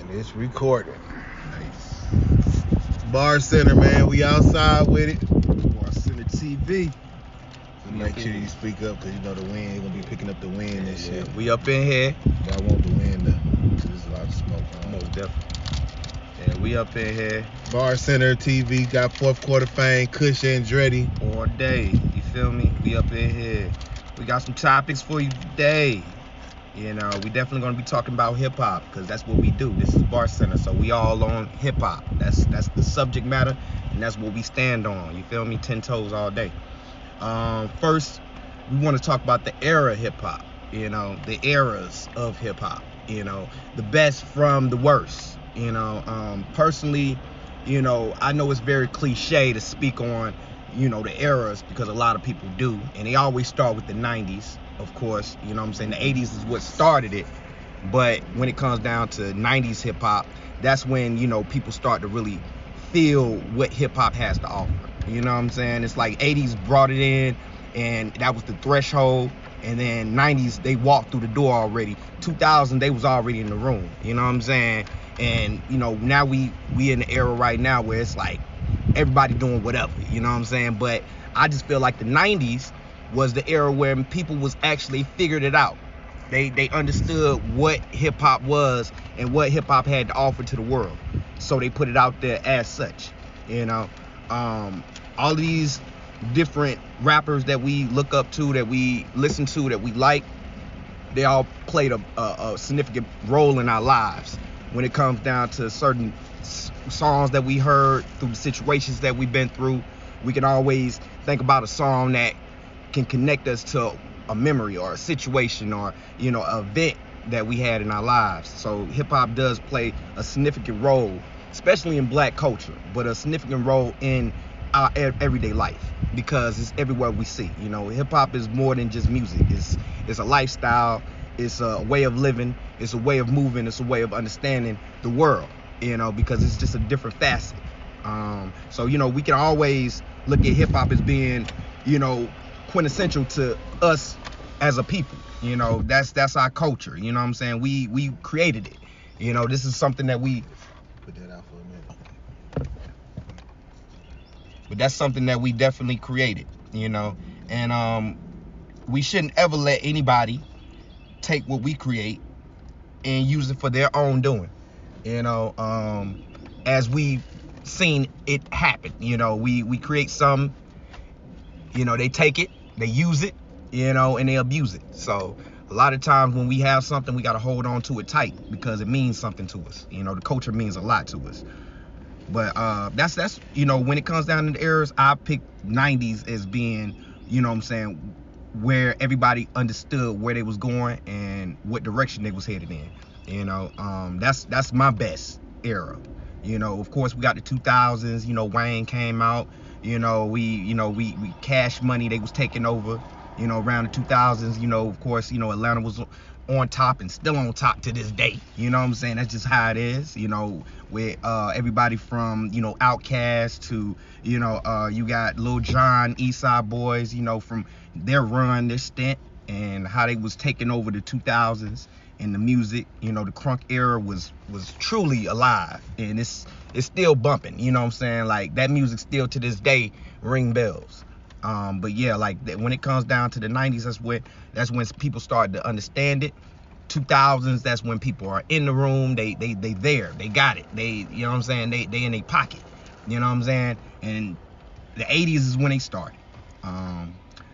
And it's recorded. Nice. Bar Center, man. We outside with it. Bar Center TV. So make sure you speak up because you know the wind gonna be picking up the wind and shit. We up in here. But I want the wind though. There's a lot of smoke. Most definitely. Yeah, we up in here. Bar Center TV got fourth quarter fame, Kush Andretti. All day. You feel me? We up in here. We got some topics for you today. You know, we definitely gonna be talking about hip hop because that's what we do. This is Bar Center, so we all on hip hop. That's the subject matter, and that's what we stand on. You feel me? 10 toes all day. First, we want to talk about the era of hip hop. You know, the eras of hip hop. You know, the best from the worst. You know, personally, you know, I know it's very cliche to speak on, you know, the eras because a lot of people do, and they always start with the 90s. Of course, you know what I'm saying? The 80s is what started it. But when it comes down to 90s hip hop, that's when, you know, people start to really feel what hip hop has to offer. You know what I'm saying? It's like 80s brought it in and that was the threshold. And then 90s, they walked through the door already. 2000, they was already in the room. You know what I'm saying? And, you know, now we in the era right now where it's like everybody doing whatever. You know what I'm saying? But I just feel like the 90s was the era where people was actually figured it out. They understood what hip hop was and what hip hop had to offer to the world. So they put it out there as such. You know, all these different rappers that we look up to, that we listen to, that we like, they all played a significant role in our lives when it comes down to certain songs that we heard through the situations that we've been through. We can always think about a song that can connect us to a memory or a situation or, you know, an event that we had in our lives. So hip hop does play a significant role, especially in black culture, but a significant role in our everyday life because it's everywhere we see. You know, hip hop is more than just music. It's a lifestyle. It's a way of living. It's a way of moving. It's a way of understanding the world, you know, because it's just a different facet. So, you know, we can always look at hip hop as being, you know, quintessential to us as a people. You know, that's our culture. You know what I'm saying? We created it. You know, this is something that we Put that out for a minute. But that's something that we definitely created, you know. And we shouldn't ever let anybody take what we create and use it for their own doing. You know, as we've seen it happen, you know, we create some, you know, they take it, they use it, you know, and they abuse it. So a lot of times when we have something, we got to hold on to it tight because it means something to us. You know, the culture means a lot to us. But that's you know, when it comes down to the eras, I pick 90s as being, you know what I'm saying, where everybody understood where they was going and what direction they was headed in. You know, that's my best era. You know, of course we got the 2000s, you know, Wayne came out. You know, we Cash Money, they was taking over, you know, around the 2000s. You know, of course, you know, Atlanta was on top and still on top to this day. You know what I'm saying? That's just how it is. You know, with everybody from, you know, Outkast to, you know, you got Lil Jon, East Side Boys, you know, from their run, their stint, and how they was taking over the 2000s and the music. You know, the crunk era was truly alive, and it's still bumping. You know what I'm saying? Like, that music still to this day ring bells. But yeah, like when it comes down to the 90s, that's when people started to understand it. 2000s, that's when people are in the room, they there, they got it, they, you know what I'm saying, they in their pocket, you know what I'm saying. And the 80s is when they started.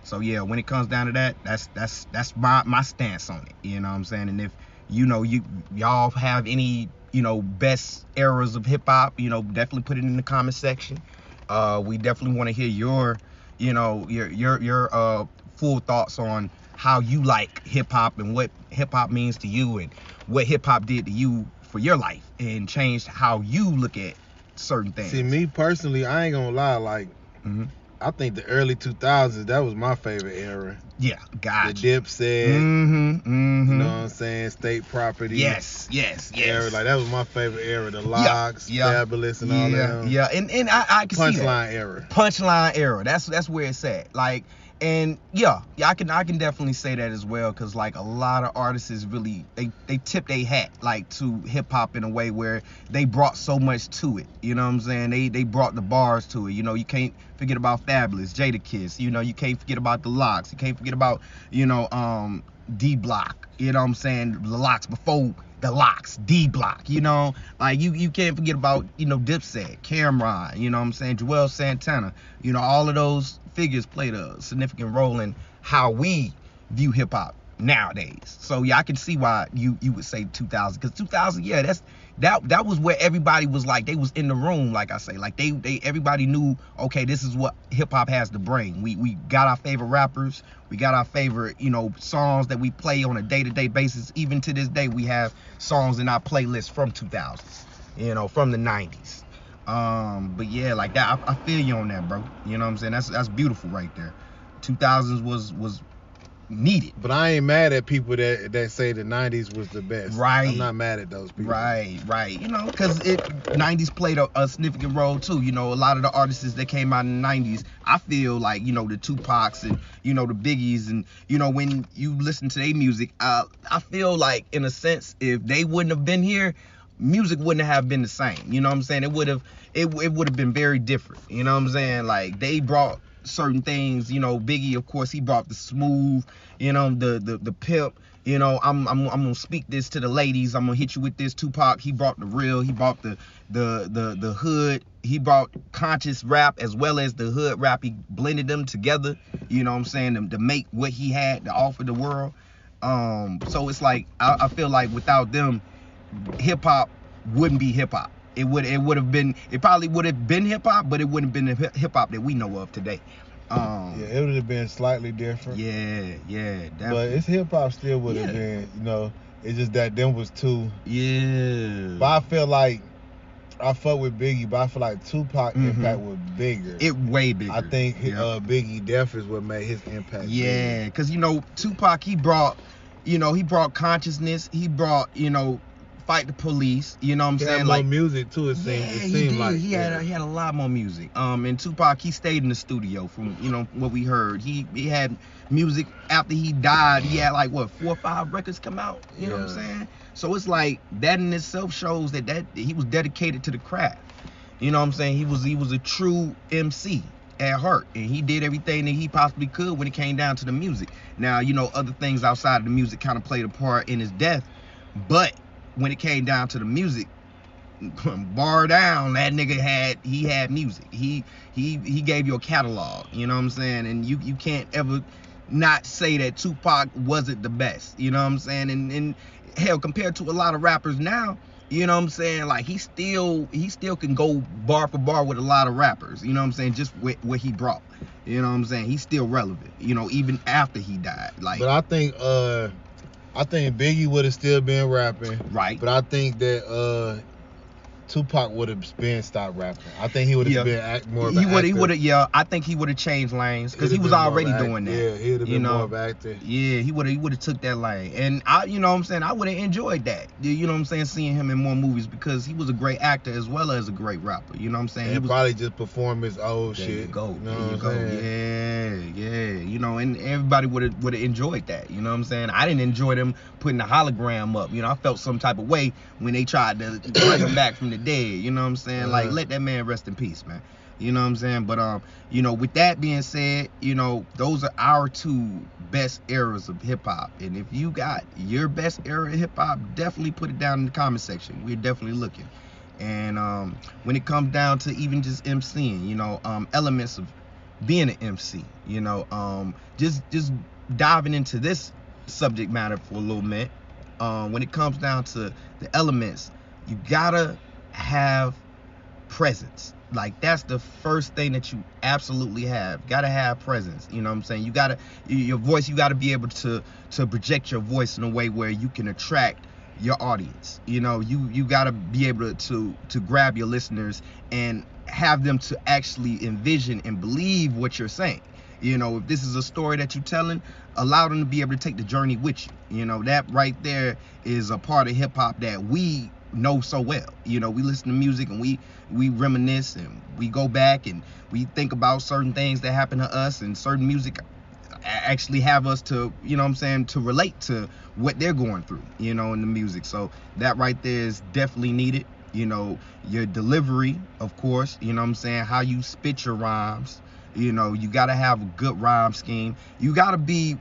So yeah, when it comes down to that, that's my stance on it, you know what I'm saying. And if, you know, y'all have any, you know, best eras of hip hop, you know, definitely put it in the comment section. We definitely want to hear your, you know, your full thoughts on how you like hip hop and what hip hop means to you and what hip hop did to you for your life and changed how you look at certain things. See, me personally, I ain't gonna lie, like, I think the early 2000s, that was my favorite era. Yeah, gotcha. The Dipset, you know what I'm saying, State Property. Yes. Era, like, that was my favorite era. The Locks, Fabulous, and all that. Yeah, and I can see that. Punchline era. Punchline era. That's where it's at. Like, And yeah, I can definitely say that as well, because like a lot of artists is really they tip their hat like to hip hop in a way where they brought so much to it. You know what I'm saying? They brought the bars to it. You know, you can't forget about Fabulous, Jadakiss. You know, you can't forget about the Locks. You can't forget about, you know, D Block. You know what I'm saying? The Locks before the Locks, D Block. You know, like you can't forget about, you know, Dipset, Cameron. You know what I'm saying? Joel Santana. You know, all of those figures played a significant role in how we view hip hop nowadays. So yeah, I can see why you would say 2000, because 2000, yeah, that was where everybody was like, they was in the room, like I say, like they everybody knew, okay, this is what hip hop has to bring. We got our favorite rappers, we got our favorite, you know, songs that we play on a day-to-day basis. Even to this day, we have songs in our playlist from 2000s, you know, from the 90s. But yeah, like that, I feel you on that, bro. You know what I'm saying? That's beautiful right there. 2000s was needed. But I ain't mad at people that say the 90s was the best. Right. I'm not mad at those people. Right. You know, because 90s played a significant role too. You know, a lot of the artists that came out in the 90s, I feel like, you know, the Tupacs and, you know, the Biggies, and, you know, when you listen to their music, I feel like, in a sense, if they wouldn't have been here, music wouldn't have been the same. You know what I'm saying? It would have been very different. You know what I'm saying? Like, they brought certain things, you know. Biggie, of course, he brought the smooth, you know, the pimp. You know, I'm gonna speak this to the ladies. I'm gonna hit you with this. Tupac, he brought the real. He brought the hood. He brought conscious rap as well as the hood rap. He blended them together. You know what I'm saying? To make what he had to offer the world. So it's like, I feel like without them, hip hop wouldn't be hip hop. It probably would have been hip hop, but it wouldn't have been the hip hop that we know of today. Yeah, it would have been slightly different. Yeah, definitely. But it's hip hop still would have been, you know. It's just that them was two. Yeah. But I feel like I fuck with Biggie, but I feel like Tupac impact was bigger. It way bigger. I think Biggie Death is what made his impact. Yeah, because, you know, Tupac, he brought consciousness. He brought, you know, fight the police. You know what I'm saying? Had more music too. It seemed like he had a lot more music. And Tupac, he stayed in the studio. From, you know, what we heard, he had music after he died. He had like 4 or 5 records come out. You know what I'm saying? So it's like that in itself shows that he was dedicated to the craft. You know what I'm saying? He was a true MC at heart, and he did everything that he possibly could when it came down to the music. Now, you know, other things outside of the music kind of played a part in his death, but when it came down to the music, bar down, that nigga had music. He gave you a catalog. You know what I'm saying? And you can't ever not say that Tupac wasn't the best. You know what I'm saying? And hell, compared to a lot of rappers now, you know what I'm saying? Like, he still can go bar for bar with a lot of rappers. You know what I'm saying? Just with what he brought. You know what I'm saying? He's still relevant, you know, even after he died. Like, but I think Biggie would have still been rapping. Right. But I think that Tupac would have been stopped rapping. I think he would have been more of an actor. He would have, I think he would have changed lanes, because he was already doing that. Yeah, he would have been more of an actor. Yeah, he would have took that lane. And you know what I'm saying, I would have enjoyed that. You know what I'm saying, seeing him in more movies, because he was a great actor as well as a great rapper. You know what I'm saying? And he probably just perform his old shit. There you go. You know what I'm saying? Yeah. You know, and everybody would have enjoyed that. You know what I'm saying? I didn't enjoy them putting the hologram up. You know, I felt some type of way when they tried to bring him back from the dead. You know what I'm saying? Like, let that man rest in peace, man. You know what I'm saying? But you know, with that being said, you know, those are our 2 best eras of hip hop. And if you got your best era of hip hop, definitely put it down in the comment section. We're definitely looking. And when it comes down to even just MCing, you know, elements of being an MC, you know, just diving into this subject matter for a little minute. When it comes down to the elements, you gotta have presence. Like, that's the first thing that you absolutely gotta have presence. You know what I'm saying? Your voice, you gotta be able to project your voice in a way where you can attract your audience. You know, you gotta be able to grab your listeners and have them to actually envision and believe what you're saying. You know, if this is a story that you're telling, allow them to be able to take the journey with you. You know, that right there is a part of hip hop that we know so well. You know, we listen to music and we reminisce, and we go back and we think about certain things that happen to us, and certain music actually have us to, you know what I'm saying, to relate to what they're going through, you know, in the music. So that right there is definitely needed. You know, your delivery, of course, you know what I'm saying, how you spit your rhymes. You know, you got to have a good rhyme scheme. You got to be,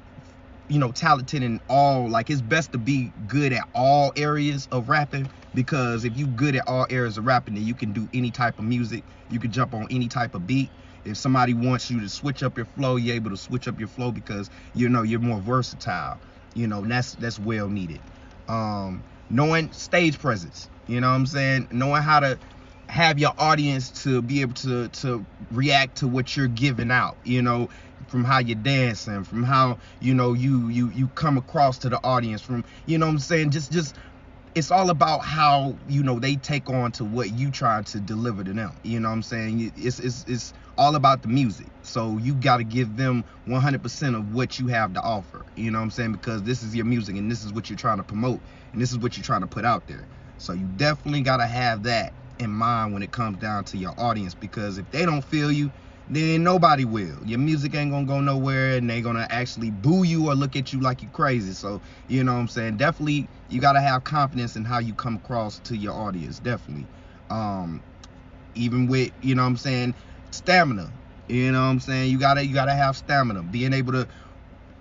you know, talented in all, like, it's best to be good at all areas of rapping, because if you good at all areas of rapping, then you can do any type of music. You can jump on any type of beat. If somebody wants you to switch up your flow, you're able to switch up your flow, because, you know, you're more versatile, you know, and that's well needed. Knowing stage presence, you know what I'm saying, knowing how to have your audience to be able to react to what you're giving out, you know, from how you're dancing, from how, you know, you come across to the audience, from, you know what I'm saying, just it's all about how, you know, they take on to what you try to deliver to them, you know what I'm saying. It's all about the music, so you got to give them 100% of what you have to offer, you know what I'm saying, because this is your music and this is what you're trying to promote and this is what you're trying to put out there. So you definitely got to have that in mind when it comes down to your audience, because if they don't feel you, then nobody will. Your music ain't gonna go nowhere, and they gonna actually boo you or look at you like you crazy. So, you know what I'm saying, definitely you gotta have confidence in how you come across to your audience. Definitely. Even with, you know what I'm saying, stamina, you know what I'm saying, you gotta have stamina, being able to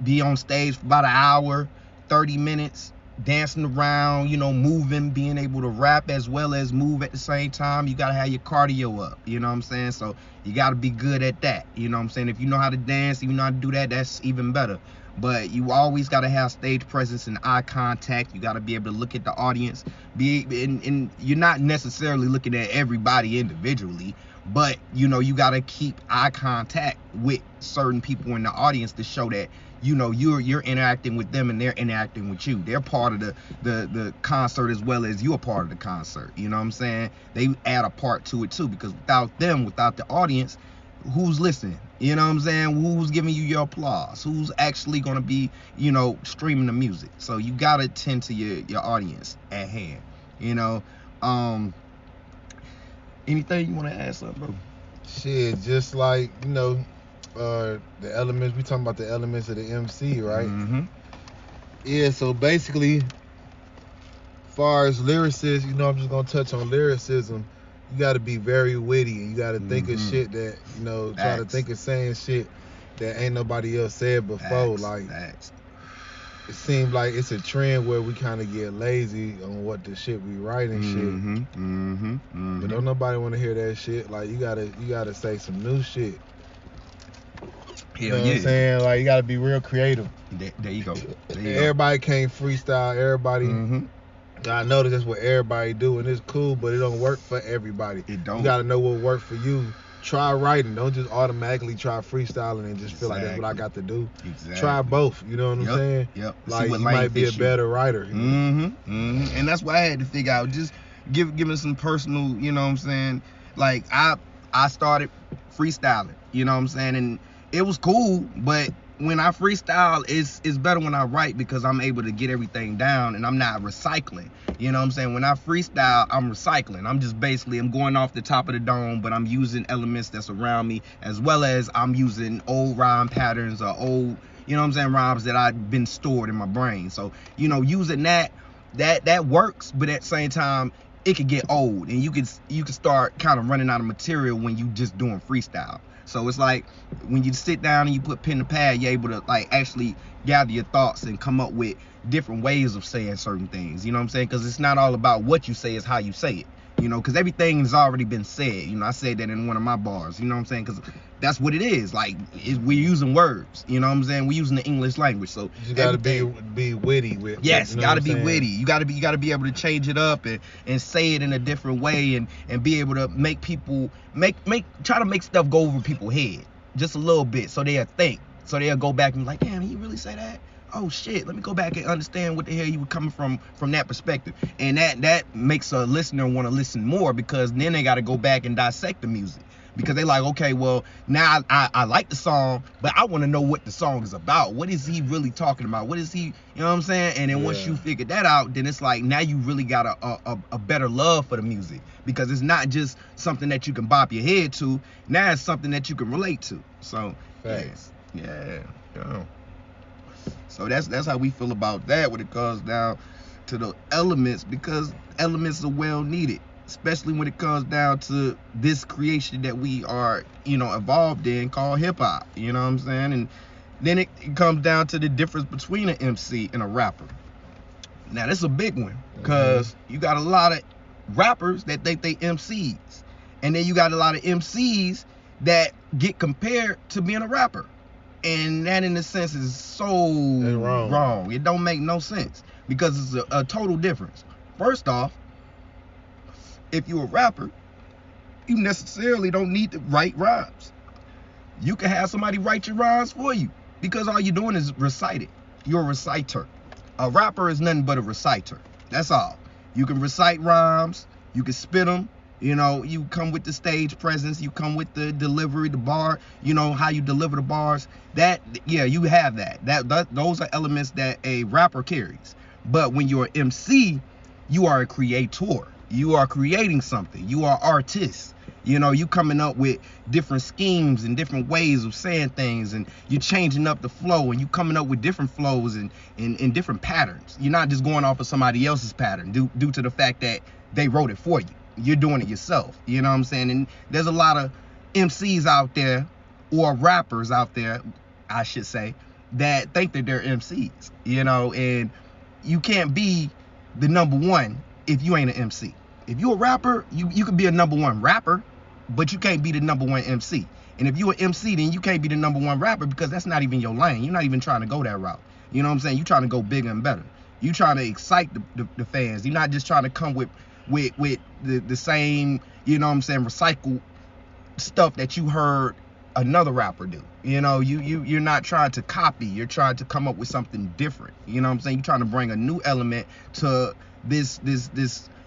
be on stage for about an hour, 30 minutes, dancing around, you know, moving, being able to rap as well as move at the same time. You gotta have your cardio up, you know what I'm saying. So you gotta be good at that, you know what I'm saying. If you know how to dance, if you know how to do that, that's even better. But you always gotta have stage presence and eye contact. You gotta be able to look at the audience, and you're not necessarily looking at everybody individually, but, you know, you gotta keep eye contact with certain people in the audience to show that, you know, you're interacting with them and they're interacting with you. They're part of the concert as well as you're part of the concert, you know what I'm saying. They add a part to it too, because without them, without the audience, who's listening, you know what I'm saying, who's giving you your applause, who's actually going to be, you know, streaming the music. So you got to tend to your audience at hand, you know. Anything you want to add something, bro? Shit, just like, you know, the elements, we talking about the elements of the MC, right? Mm-hmm. Yeah, so basically, far as lyricists, you know, I'm just gonna touch on lyricism. You got to be very witty, and you got to think of shit that, you know, try to think of saying shit that ain't nobody else said before. It seems like it's a trend where we kind of get lazy on what the shit we write and shit. But don't nobody want to hear that shit. Like, you gotta say some new shit. You know what I'm saying? Like, you gotta be real creative. There you go. Everybody can't freestyle. Everybody. I know that's what everybody do, and it's cool, but it don't work for everybody. It don't. You gotta know what works for you. Try writing. Don't just automatically try freestyling and just feel like that's what I got to do. Try both. You know what I'm saying? Yep. Like, you might be a better writer. And that's what I had to figure out. Just giving some personal, you know what I'm saying? Like, I started freestyling, you know what I'm saying? And it was cool, but when I freestyle, it's better when I write, because I'm able to get everything down and I'm not recycling. You know what I'm saying? When I freestyle, I'm recycling. I'm going off the top of the dome, but I'm using elements that's around me, as well as I'm using old rhyme patterns or old, you know what I'm saying, rhymes that I've been stored in my brain. So, you know, using that works, but at the same time, it could get old, and you could start kind of running out of material when you just doing freestyle. So it's like, when you sit down and you put pen to pad, you're able to, like, actually gather your thoughts and come up with different ways of saying certain things, you know what I'm saying? Because it's not all about what you say, it's how you say it, you know, because everything has already been said. You know, I said that in one of my bars, you know what I'm saying, because that's what it is. Like, we're using words, you know what I'm saying, we're using the English language. So you gotta be witty with. Yes, you gotta be witty. You gotta be able to change it up and say it in a different way, and be able to make people try to make stuff go over people's head just a little bit, so they'll think, so they'll go back and be like, damn, he really say that? Oh shit, let me go back and understand what the hell you were coming from that perspective. And that makes a listener want to listen more, because then they got to go back and dissect the music, because they like, okay, well, now I like the song, but I want to know what the song is about. What is he really talking about? What is he, you know what I'm saying? And then once you figure that out, then it's like, now you really got a better love for the music, because it's not just something that you can bop your head to. Now it's something that you can relate to. So facts. Yeah. Yeah. So that's how we feel about that when it comes down to the elements, because elements are well needed, especially when it comes down to this creation that we are, involved in, called hip hop. You know what I'm saying? And then it comes down to the difference between an MC and a rapper. Now that's a big one, because you got a lot of rappers that think they MCs, and then you got a lot of MCs that get compared to being a rapper. And that, in a sense, is so wrong. It don't make no sense, because it's a total difference. First off, if you're a rapper, you necessarily don't need to write rhymes. You can have somebody write your rhymes for you, because all you're doing is recite it. You're a reciter. A rapper is nothing but a reciter. That's all. You can recite rhymes. You can spit them. You come with the stage presence, you come with the delivery, the bar, how you deliver the bars. You have that. Those are elements that a rapper carries. But when you're an MC, you are a creator. You are creating something. You are artist. You coming up with different schemes and different ways of saying things, and you're changing up the flow, and you coming up with different flows and different patterns. You're not just going off of somebody else's pattern due to the fact that they wrote it for you. You're doing it yourself. You know what I'm saying? And there's a lot of MCs out there, or rappers out there, I should say, that think that they're MCs. And you can't be the number one if you ain't an MC. If you're a rapper, you can be a number one rapper, but you can't be the number one MC. And if you're an MC, then you can't be the number one rapper, because that's not even your lane. You're not even trying to go that route. You know what I'm saying? You're trying to go bigger and better. You're trying to excite the fans. You're not just trying to come with the same, recycled stuff that you heard another rapper do. You're not trying to copy. You're trying to come up with something different. You know what I'm saying? You're trying to bring a new element to this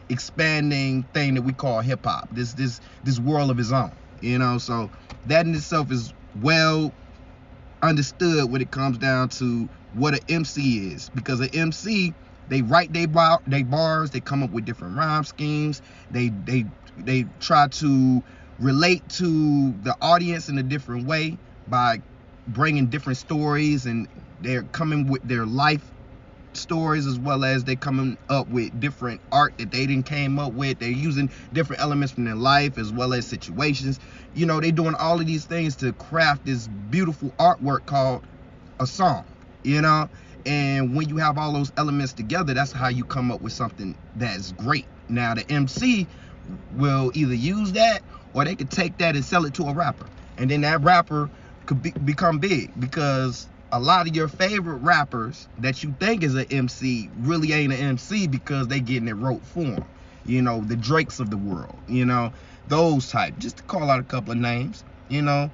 expanding thing that we call hip hop. This world of its own. So that in itself is well understood when it comes down to what an MC is, because an MC, they write their bars, they come up with different rhyme schemes, they try to relate to the audience in a different way by bringing different stories, and they're coming with their life stories, as well as they coming up with different art that they didn't came up with. They're using different elements from their life as well as situations. They're doing all of these things to craft this beautiful artwork called a song. And when you have all those elements together, that's how you come up with something that's great. Now, the MC will either use that, or they could take that and sell it to a rapper, and then that rapper could become big, because a lot of your favorite rappers that you think is an MC really ain't an MC, because they getting it wrote for them. The Drakes of the world, those type, just to call out a couple of names, and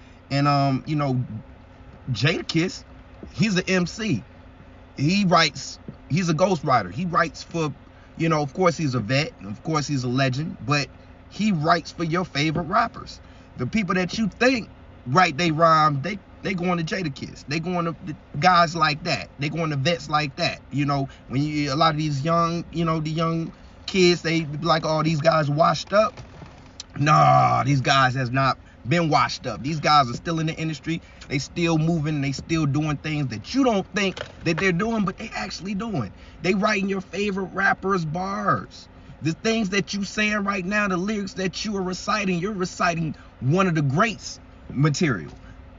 Jadakiss, he's an MC. He's a ghostwriter. He writes for, of course he's a vet, of course he's a legend, but he writes for your favorite rappers. The people that you think write they rhyme, they going to Jadakiss. They going to guys like that. They going to vets like that. When a lot of these young, the young kids, they be like, oh, these guys washed up. Nah, these guys has not been washed up. These guys are still in the industry. They still moving. They still doing things that you don't think that they're doing, but they actually doing. They writing your favorite rappers' bars. The things that you saying right now, the lyrics that you are reciting, you're reciting one of the greats material.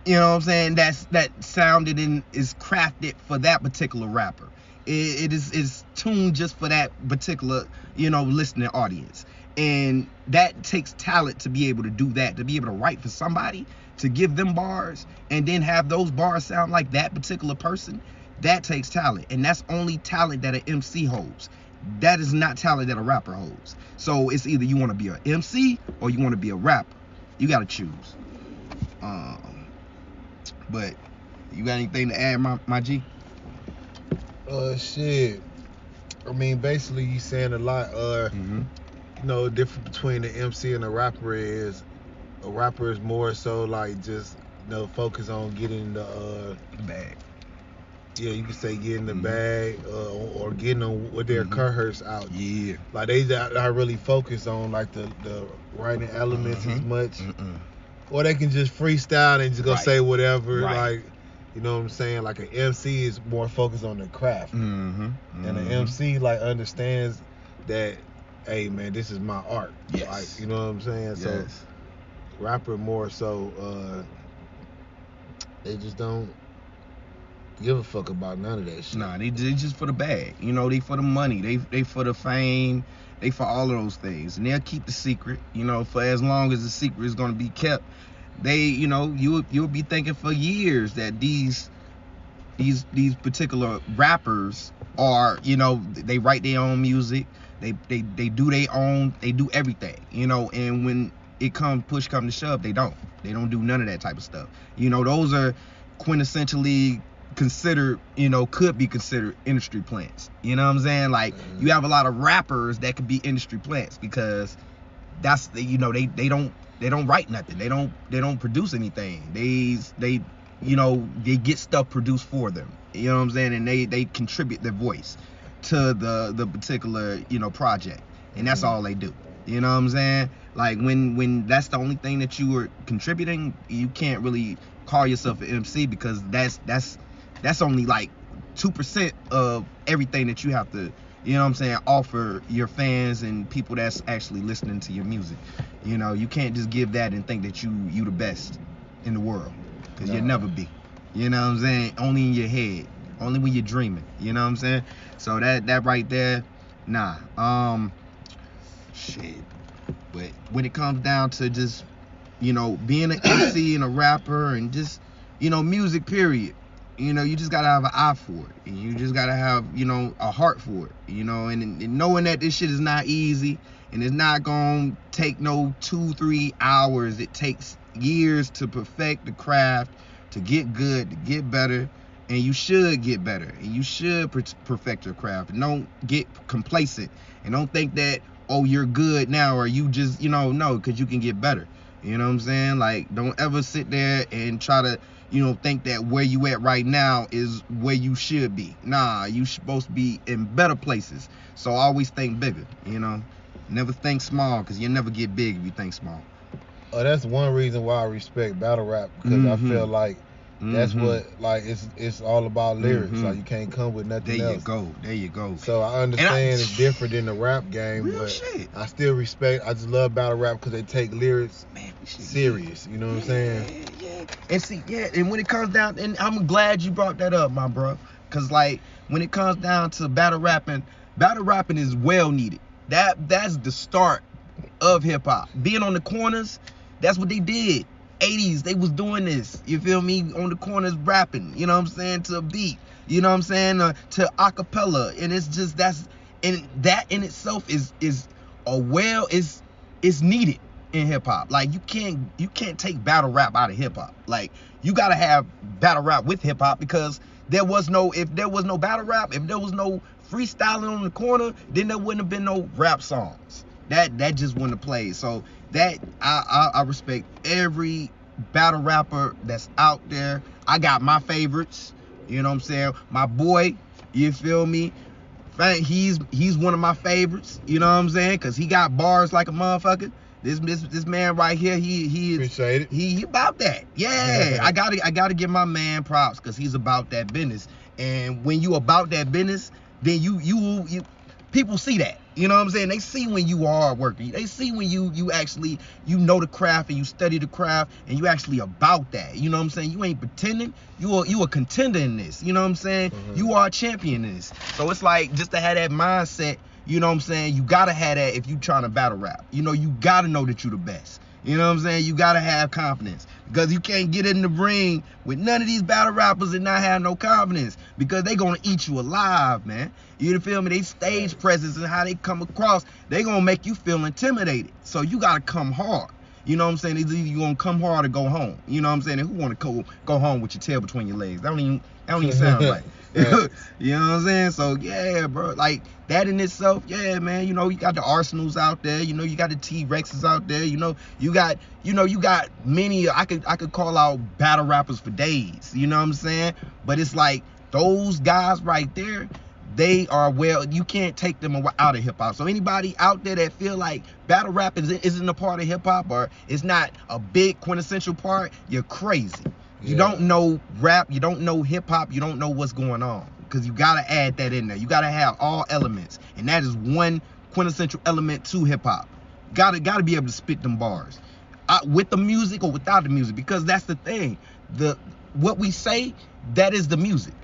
You know what I'm saying? That sounded and is crafted for that particular rapper. It is tuned just for that particular, listening audience. And that takes talent to be able to do that, to be able to write for somebody, to give them bars, and then have those bars sound like that particular person. That takes talent, and that's only talent that an MC holds. That is not talent that a rapper holds. So it's either you want to be an MC or you want to be a rapper. You got to choose. But you got anything to add, my G? Shit. I mean, basically, you saying a lot. The difference between the MC and a rapper is a rapper is more so like just focus on getting the bag. Yeah, you can say getting the bag or getting them with their cohorts out. Yeah. Like they not really focus on like the writing elements as much. Or they can just freestyle and just go say whatever. Like, You know what I'm saying? Like an MC is more focused on the craft, and an MC like understands that, hey man, this is my art. Yes. Like, you know what I'm saying? Yes. So rapper more so they just don't give a fuck about none of that shit. Nah, they just for the bag. You know, they for the money. They for the fame. They for all of those things, and they'll keep the secret. You know, for as long as the secret is gonna be kept. They, you know, you'll be thinking for years that these particular rappers are, you know, they write their own music. They do their own. They do everything. You know, and when push come to shove, they don't do none of that type of stuff. You know, those are quintessentially considered, you know, could be considered industry plants. You know what I'm saying? Like, you have a lot of rappers that could be industry plants because that's, you know, they don't write nothing. They don't produce anything. They you know, they get stuff produced for them. You know what I'm saying? And they contribute their voice to the particular, you know, project. And that's all they do. You know what I'm saying? Like, when that's the only thing that you are contributing, you can't really call yourself an MC because that's only like 2% of everything that you have to, you know what I'm saying, offer your fans and people that's actually listening to your music. You know, you can't just give that and think that you the best in the world, because you'll never be. You know what I'm saying? Only in your head, only when you're dreaming. You know what I'm saying? So that right there, nah. Shit. But when it comes down to just, you know, being an MC and a rapper and just, you know, music period, you know, you just gotta have an eye for it, and you just gotta have, you know, a heart for it, you know, and knowing that this shit is not easy, and it's not gonna take no 2-3 hours. It takes years to perfect the craft, to get good, to get better, and you should get better, and you should perfect your craft, and don't get complacent, and don't think that, oh, you're good now, or you just, you know, no, because you can get better. You know what I'm saying? Like, don't ever sit there and try to, you know, think that where you at right now is where you should be. Nah, you supposed to be in better places. So always think bigger, you know. Never think small, because you'll never get big if you think small. Oh, that's one reason why I respect battle rap, because I feel like that's what, like, it's all about lyrics. Like, you can't come with nothing else. There you go. So I understand it's different than the rap game, real but shit. I still respect. I just love battle rap because they take lyrics serious. You know what I'm saying? Yeah. And see, and when it comes down, and I'm glad you brought that up, my bro, because like when it comes down to battle rapping is well needed. That's the start of hip hop. Being on the corners, that's what they did. 80s, they was doing this, you feel me, on the corners rapping, you know what I'm saying, to a beat, you know what I'm saying, to acapella, and it's just, that in itself is needed in hip hop. Like, you can't take battle rap out of hip hop. Like, you gotta have battle rap with hip hop, because if there was no battle rap, if there was no freestyling on the corner, then there wouldn't have been no rap songs. That just wouldn't have played. So that I respect every battle rapper that's out there. I got my favorites, you know what I'm saying? My boy, you feel me? He's one of my favorites, you know what I'm saying? Cause he got bars like a motherfucker. This man right here, he is, appreciate it. He about that. Yeah. I gotta give my man props, cause he's about that business. And when you about that business, then you people see that. You know what I'm saying? They see when you are working. They see when you actually, you know the craft and you study the craft and you actually about that. You know what I'm saying? You ain't pretending. You a contender in this. You know what I'm saying? You are a champion in this. So it's like, just to have that mindset, you know what I'm saying? You gotta have that if you trying to battle rap. You know, you gotta know that you the best. You know what I'm saying? You gotta have confidence, because you can't get in the ring with none of these battle rappers and not have no confidence, because they gonna eat you alive, man. You feel me? They stage presence and how they come across, they gonna make you feel intimidated. So you gotta come hard. You know what I'm saying? Either you gonna come hard or go home. You know what I'm saying? And who wanna go home with your tail between your legs? That don't even sound right. You know what I'm saying? So yeah, bro, like that in itself, yeah, man. You know, you got the Arsenals out there. You know, you got the T-Rexes out there. You know, you got many. I could call out battle rappers for days. You know what I'm saying? But it's like those guys right there, they are, well, you can't take them out of hip hop. So anybody out there that feel like battle rap isn't a part of hip hop, or it's not a big quintessential part, you're crazy. You don't know rap, you don't know hip hop, you don't know what's going on. Because you gotta add that in there. You gotta have all elements. And that is one quintessential element to hip hop. Gotta be able to spit them bars. With the music or without the music. Because that's the thing. What we say, that is the music.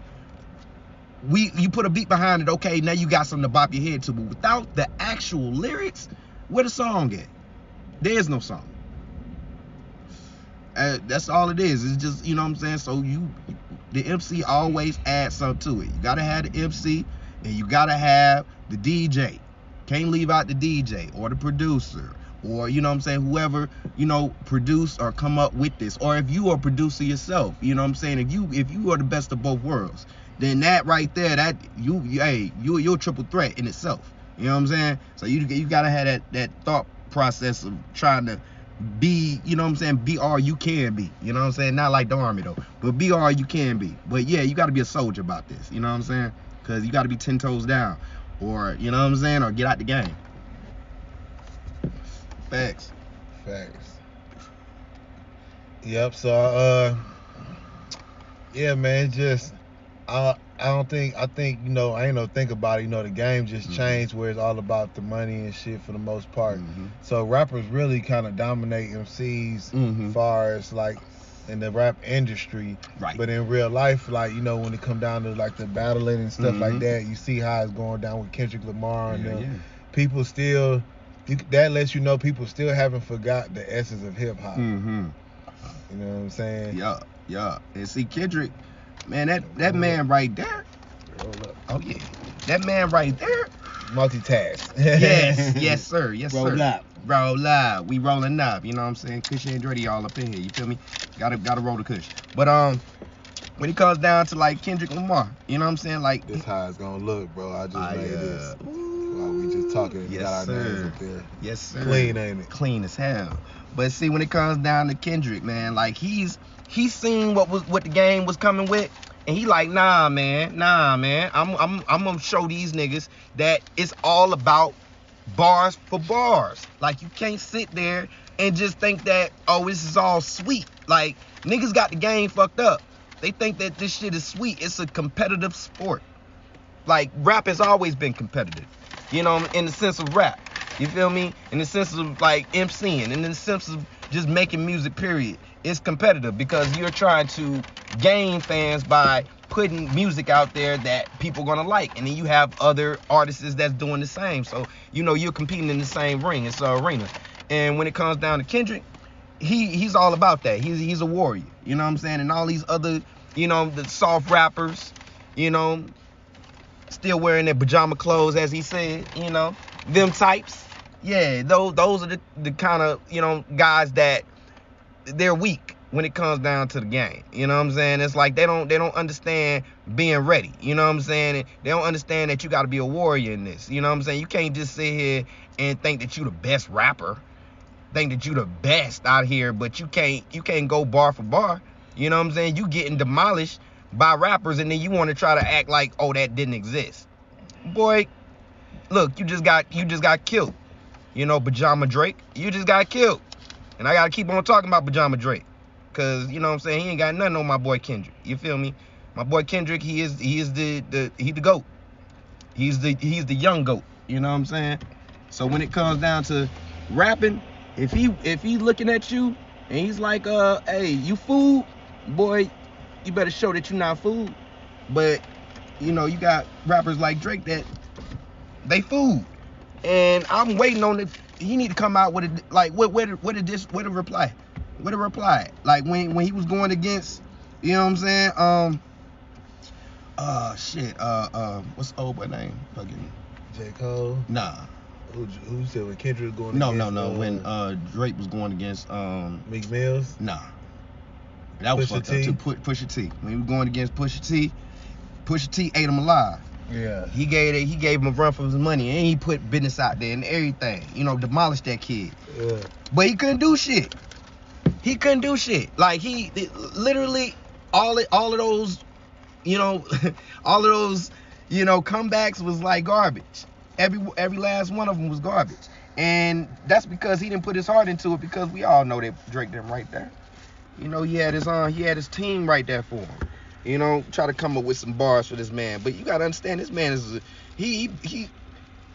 You put a beat behind it, okay, now you got something to bop your head to. But without the actual lyrics, where the song at? There is no song. That's all it is. It's just, you know what I'm saying? So the MC always adds something to it. You gotta have the MC and you gotta have the DJ. Can't leave out the DJ or the producer or, you know what I'm saying, whoever, you know, produce or come up with this. Or if you are a producer yourself, you know what I'm saying? If you are the best of both worlds, then that right there, that you're a triple threat in itself. You know what I'm saying? So you gotta have that thought process of trying to be, you know what I'm saying, be all you can be. You know what I'm saying? Not like the army though, but be all you can be. But yeah, you gotta be a soldier about this. You know what I'm saying? Because you gotta be 10 toes down, or you know what I'm saying, or get out the game. Facts. Yep. So yeah, man. Just I think, you know, I ain't no think about it. You know, the game just changed where it's all about the money and shit for the most part. So rappers really kind of dominate MCs as far as like in the rap industry. Right. But in real life, like, you know, when it come down to like the battling and stuff like that, you see how it's going down with Kendrick Lamar and them. People still, that lets you know people still haven't forgot the essence of hip hop. You know what I'm saying? Yeah. And see, Kendrick, man, that man right there. Oh yeah, that man right there. Multitask. Yes sir. Roll up. We rolling up. You know what I'm saying? Kush and Dreddy all up in here. You feel me? Gotta roll the Kush. But when it comes down to like Kendrick Lamar, you know what I'm saying? Like this how it's gonna look, bro. I just made this while we just talking. Yes, got our names sir. up there. Yes sir. Clean, ain't it? Clean as hell. But see, when it comes down to Kendrick, man, like he's seen what the game was coming with. And he like, nah, man. I'm gonna show these niggas that it's all about bars for bars. Like, you can't sit there and just think that, oh, this is all sweet. Like, niggas got the game fucked up. They think that this shit is sweet. It's a competitive sport. Like, rap has always been competitive. You know, in the sense of rap. You feel me? In the sense of like MCing, in the sense of just making music, period. It's competitive because you're trying to gain fans by putting music out there that people are gonna like, and then you have other artists that's doing the same. So you know you're competing in the same ring. It's an arena. And when it comes down to Kendrick, he's all about that. He's a warrior. You know what I'm saying? And all these other, you know, the soft rappers, you know, still wearing their pajama clothes, as he said. You know, them types. Yeah, those are the kind of, you know, guys that they're weak when it comes down to the game. You know what I'm saying? It's like they don't understand being ready. You know what I'm saying? They don't understand that you got to be a warrior in this. You know what I'm saying? You can't just sit here and think that you the best rapper, think that you the best out here, but you can't go bar for bar. You know what I'm saying? You getting demolished by rappers, and then you want to try to act like, oh, that didn't exist. Boy, look, you just got killed. You know, Pajama Drake, you just got killed. And I got to keep on talking about Pajama Drake. Because, you know what I'm saying, he ain't got nothing on my boy Kendrick. You feel me? My boy Kendrick, he is the GOAT. He's the young GOAT. You know what I'm saying? So when it comes down to rapping, if he looking at you and he's like, hey, you fool, boy, you better show that you're not fool. But, you know, you got rappers like Drake that they fool. And I'm waiting on it. He need to come out with a, like, where the reply? Where the reply? Like when he was going against, you know what I'm saying? What's the old boy name? Fucking J. Cole? Nah. Who said when Kendrick was going No, against? when Drake was going against Meek Mills? Nah. That was fucked up too. Pusha T. When he was going against Pusha T ate him alive. Yeah. He gave him a run for his money, and he put business out there and everything. You know, demolished that kid. Yeah. But he couldn't do shit. Like he literally all of those, you know, comebacks was like garbage. Every last one of them was garbage. And that's because he didn't put his heart into it, because we all know that Drake them right there. You know, he had his team right there for him. You know, try to come up with some bars for this man. But you gotta understand, this man is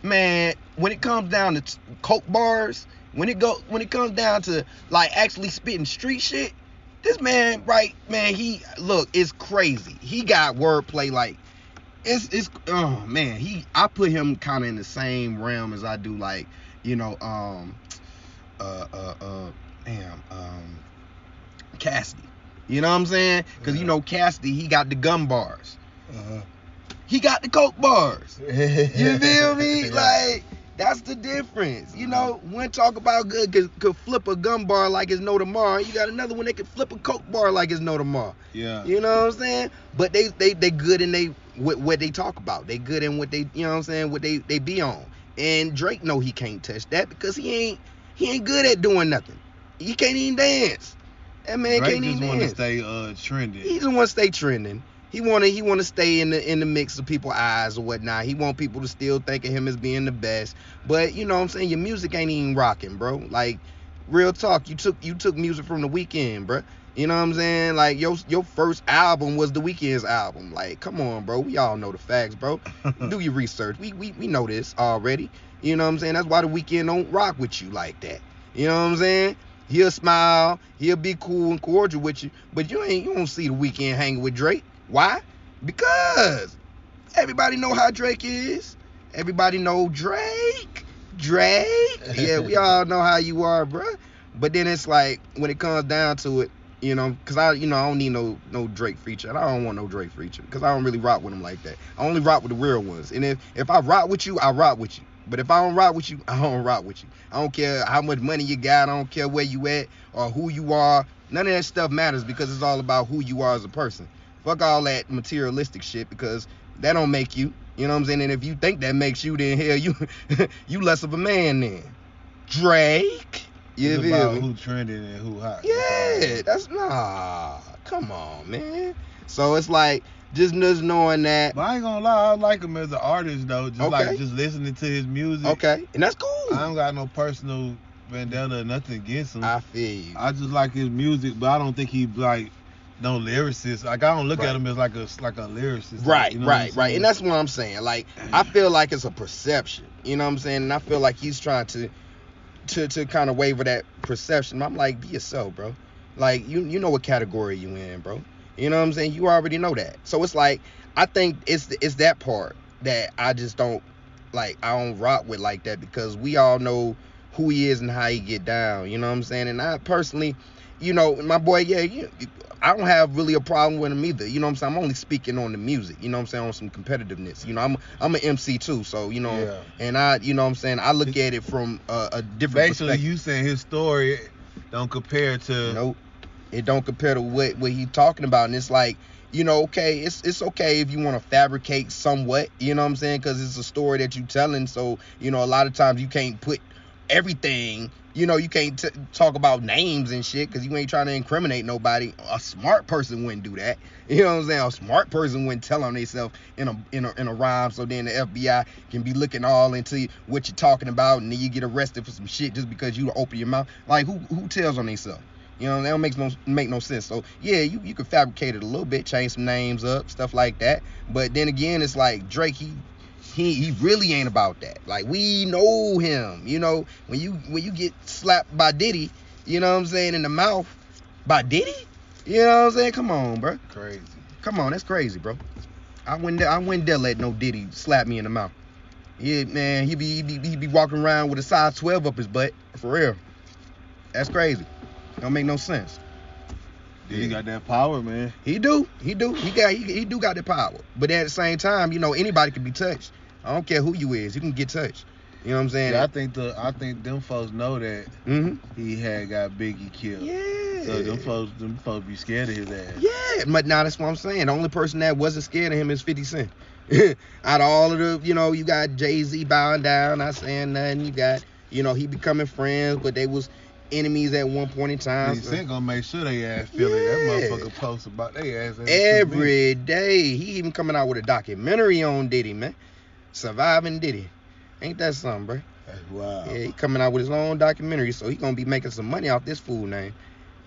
man. When it comes down to coke bars, when it comes down to like actually spitting street shit, this man, right, man, it's crazy. He got wordplay like it's oh man, I put him kind of in the same realm as I do like, you know, Cassidy. You know what I'm saying? Because you know Cassidy, he got the gun bars. He got the coke bars. You feel me? Yeah. Like, that's the difference. You know, one talk about good could flip a gun bar like it's no tomorrow. You got another one that could flip a coke bar like it's no tomorrow. Yeah. You know what I'm saying? But they good in what they talk about. They good in what they, you know what I'm saying, what they be on. And Drake know he can't touch that because he ain't good at doing nothing. He can't even dance. That man Drake can't even just want to dance. stay trending. He just want to stay trending. He want to stay in the mix of people's eyes or whatnot. He want people to still think of him as being the best. But you know what I'm saying, your music ain't even rocking, bro. Like, real talk, you took music from The Weeknd, bro. You know what I'm saying? Like, your first album was The Weeknd's album. Like, come on, bro. We all know the facts, bro. Do your research. We know this already. You know what I'm saying? That's why The Weeknd don't rock with you like that. You know what I'm saying? He'll smile, he'll be cool and cordial with you, but you don't see The Weeknd hanging with Drake. Why? Because everybody know how Drake is. Everybody know Drake. Yeah, we all know how you are, bruh. But then it's like, when it comes down to it, you know, because I don't need no Drake feature. And I don't want no Drake feature because I don't really rock with him like that. I only rock with the real ones. And if I rock with you, I rock with you. But if I don't rock with you, I don't rock with you. I don't care how much money you got. I don't care where you at or who you are. None of that stuff matters because it's all about who you are as a person. Fuck all that materialistic shit because that don't make you. You know what I'm saying? And if you think that makes you, then hell, you less of a man then. Drake. It's about who trending and who hot. Yeah, come on, man. So it's like just knowing that. But I ain't gonna lie, I like him as an artist though. Just like just listening to his music. Okay, and that's cool. I don't got no personal vendetta or nothing against him. I feel you. I just like his music, but I don't think he's like no lyricist. Like, I don't look at him as like a lyricist. Right, you know right. And that's what I'm saying. Like, I feel like it's a perception. You know what I'm saying? And I feel like he's trying to kind of waver that perception. I'm like, be yourself, bro. Like, you know what category you in, bro. You know what I'm saying? You already know that. So it's like, I think it's that part that I just don't, like, I don't rock with like that because we all know who he is and how he get down. You know what I'm saying? And I personally, you know, my boy, I don't have really a problem with him either. You know what I'm saying? I'm only speaking on the music. You know what I'm saying? On some competitiveness. You know, I'm an MC too, so you know, and I, you know what I'm saying? I look at it from a different basically perspective. You saying his story don't compare to. Nope, it don't compare to what he talking about, and it's like, you know, okay, it's okay if you want to fabricate somewhat. You know what I'm saying? Because it's a story that you telling. So you know, a lot of times you can't put everything. You know, you can't talk about names and shit because you ain't trying to incriminate nobody. A smart person wouldn't do that. You know what I'm saying? A smart person wouldn't tell on themselves in a rhyme, so then the FBI can be looking all into what you're talking about, and then you get arrested for some shit just because you open your mouth. Like, who tells on themselves? You know, that don't make no sense. So yeah, you can fabricate it a little bit, change some names up, stuff like that. But then again, it's like Drake, he really ain't about that. Like, we know him. You know, when you get slapped by Diddy, you know what I'm saying, in the mouth by Diddy, you know what I'm saying? Come on, bro. Crazy. Come on, that's crazy, bro. I wouldn't dare let no Diddy slap me in the mouth. Yeah, man, he be walking around with a size 12 up his butt, for real. That's crazy. Don't make no sense. He got that power, man. He do got the power. But at the same time, you know, anybody can be touched. I don't care who you is. You can get touched. You know what I'm saying? Yeah, I think them folks know that he had got Biggie killed. Yeah. So them folks be scared of his ass. Yeah, but now that's what I'm saying. The only person that wasn't scared of him is 50 Cent. Out of all of the, you know, you got Jay-Z bowing down, not saying nothing. You got, you know, he becoming friends, but they was enemies at one point in time. 50 Cent gonna make sure they ass feel it. That motherfucker posts about they ass every day. He even coming out with a documentary on Diddy, man. Surviving Diddy. Ain't that something, bro? That's wild. Yeah, he coming out with his own documentary, so he gonna be making some money off this fool name.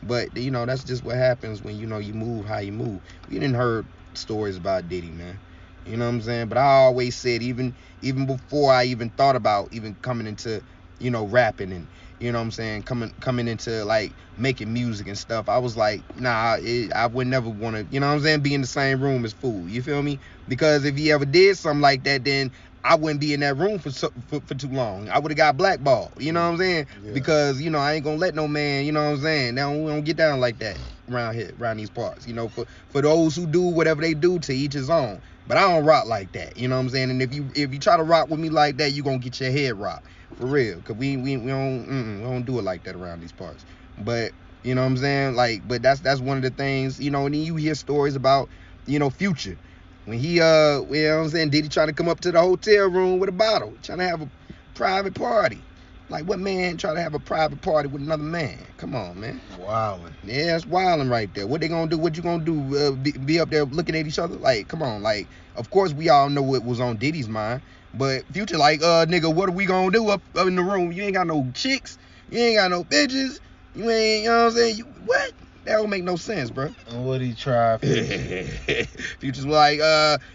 But you know, that's just what happens when you know you move how you move. We didn't heard stories about Diddy, man. You know what I'm saying? But I always said, even before I even thought about even coming into, you know, rapping and, you know what I'm saying, coming into like making music and stuff, I was like, nah, I would never want to, you know what I'm saying, be in the same room as Fool. You feel me? Because if he ever did something like that, then I wouldn't be in that room for too long. I would have got blackballed. You know what I'm saying? Yeah. Because, you know, I ain't gonna let no man, you know what I'm saying? Now we don't get down like that around here, around these parts. You know, for those who do whatever they do, to each his own. But I don't rock like that. You know what I'm saying? And if you try to rock with me like that, you gonna get your head rocked. For real. Cause we don't do it like that around these parts. But you know what I'm saying? Like, but that's one of the things, you know, and then you hear stories about, you know, Future. When he, you know what I'm saying, Diddy trying to come up to the hotel room with a bottle, trying to have a private party. Like, what man try to have a private party with another man? Come on, man. Wildin'. Yeah, that's wilding right there. What they gonna do? What you gonna do? Be up there looking at each other? Like, come on. Like, of course we all know what was on Diddy's mind. But Future like, nigga, what are we gonna do up in the room? You ain't got no chicks. You ain't got no bitches. You ain't, you know what I'm saying? What? That don't make no sense, bro. And what he tried for? Future's like,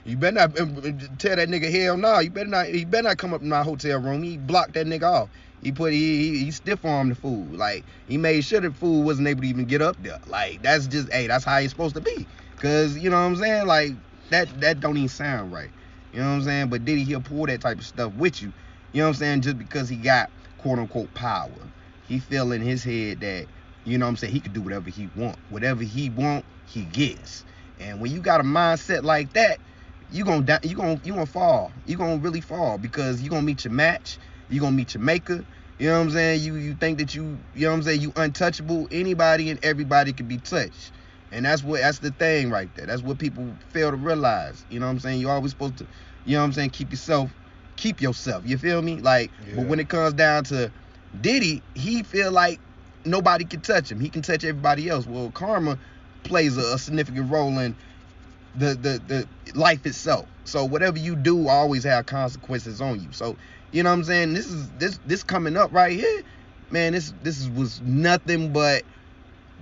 you better not tell that nigga hell no. He better not come up in my hotel room. He blocked that nigga off. He stiff armed the fool. Like, he made sure the fool wasn't able to even get up there. Like, that's just, hey, that's how he's supposed to be. Cause you know what I'm saying? Like, that don't even sound right. You know what I'm saying? But Diddy, he'll pull that type of stuff with you. You know what I'm saying? Just because he got quote unquote power. He feel in his head that, you know what I'm saying, he could do whatever he want. Whatever he want, he gets. And when you got a mindset like that, you gonna fall. You gonna really fall because you gonna meet your match. You gonna meet your maker. You know what I'm saying? You think that you know what I'm saying, you untouchable. Anybody and everybody can be touched. And that's the thing right there. That's what people fail to realize. You know what I'm saying? You always supposed to, you know what I'm saying, keep yourself. You feel me? Like, yeah. But when it comes down to Diddy, he feel like nobody can touch him. He can touch everybody else. Well, karma plays a significant role in the life itself. So whatever you do always have consequences on you. So, you know what I'm saying? This coming up right here, man, this was nothing but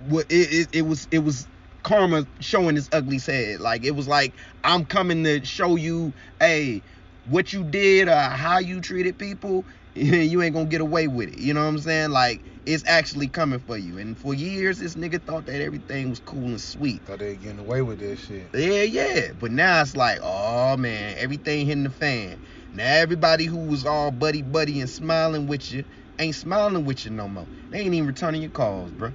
it was karma showing its ugly head. Like, it was like, I'm coming to show you, hey, what you did or how you treated people, you ain't gonna get away with it. You know what I'm saying? Like, it's actually coming for you. And for years, this nigga thought that everything was cool and sweet. Thought they getting away with that shit. Yeah. But now it's like, oh man, everything hitting the fan. Now everybody who was all buddy and smiling with you ain't smiling with you no more. They ain't even returning your calls, bro.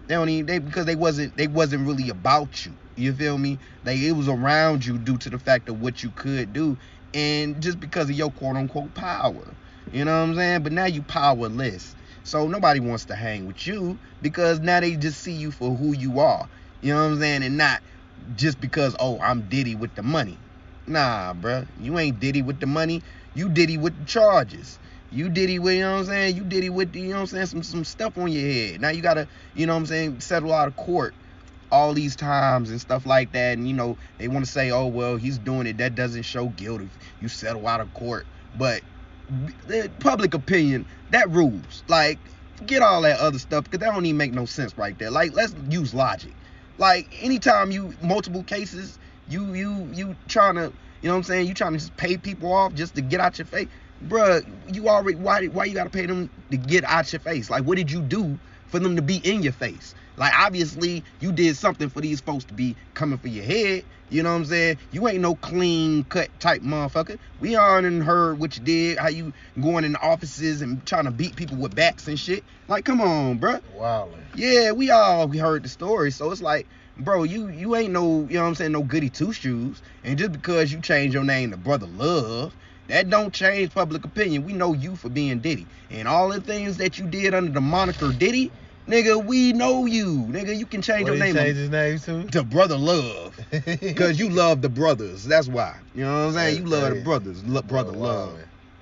Because they wasn't really about you. You feel me? Like, it was around you due to the fact of what you could do, and just because of your quote unquote power. You know what I'm saying? But now you powerless. So nobody wants to hang with you because now they just see you for who you are. You know what I'm saying? And not just because, oh, I'm Diddy with the money. Nah, bruh. You ain't Diddy with the money. You Diddy with the charges. You Diddy with, you know what I'm saying? You Diddy with, you know what I'm saying, some stuff on your head. Now you gotta, you know what I'm saying, settle out of court all these times and stuff like that. And, you know, they want to say, oh, well, he's doing it. That doesn't show guilt if you settle out of court. But the public opinion, that rules. Like, forget all that other stuff, because that don't even make no sense right there. Like, let's use logic. Like, anytime you, multiple cases, you trying to, you know what I'm saying, you trying to just pay people off just to get out your face. Bruh, you already, why you gotta pay them to get out your face? Like, what did you do for them to be in your face? Like, obviously, you did something for these folks to be coming for your head. You know what I'm saying? You ain't no clean cut type motherfucker. We all done heard what you did, how you going in the offices and trying to beat people with bats and shit. Like, come on, bruh. Wow. Yeah, we heard the story. So it's like, bro, you ain't no, you know what I'm saying, no goody two shoes. And just because you change your name to Brother Love, that don't change public opinion. We know you for being Diddy. And all the things that you did under the moniker Diddy, nigga, we know you. Nigga, you can change your name. Change his name to Brother Love. Because you love the brothers. That's why. You know what I'm saying? You love the brothers. Brother Love.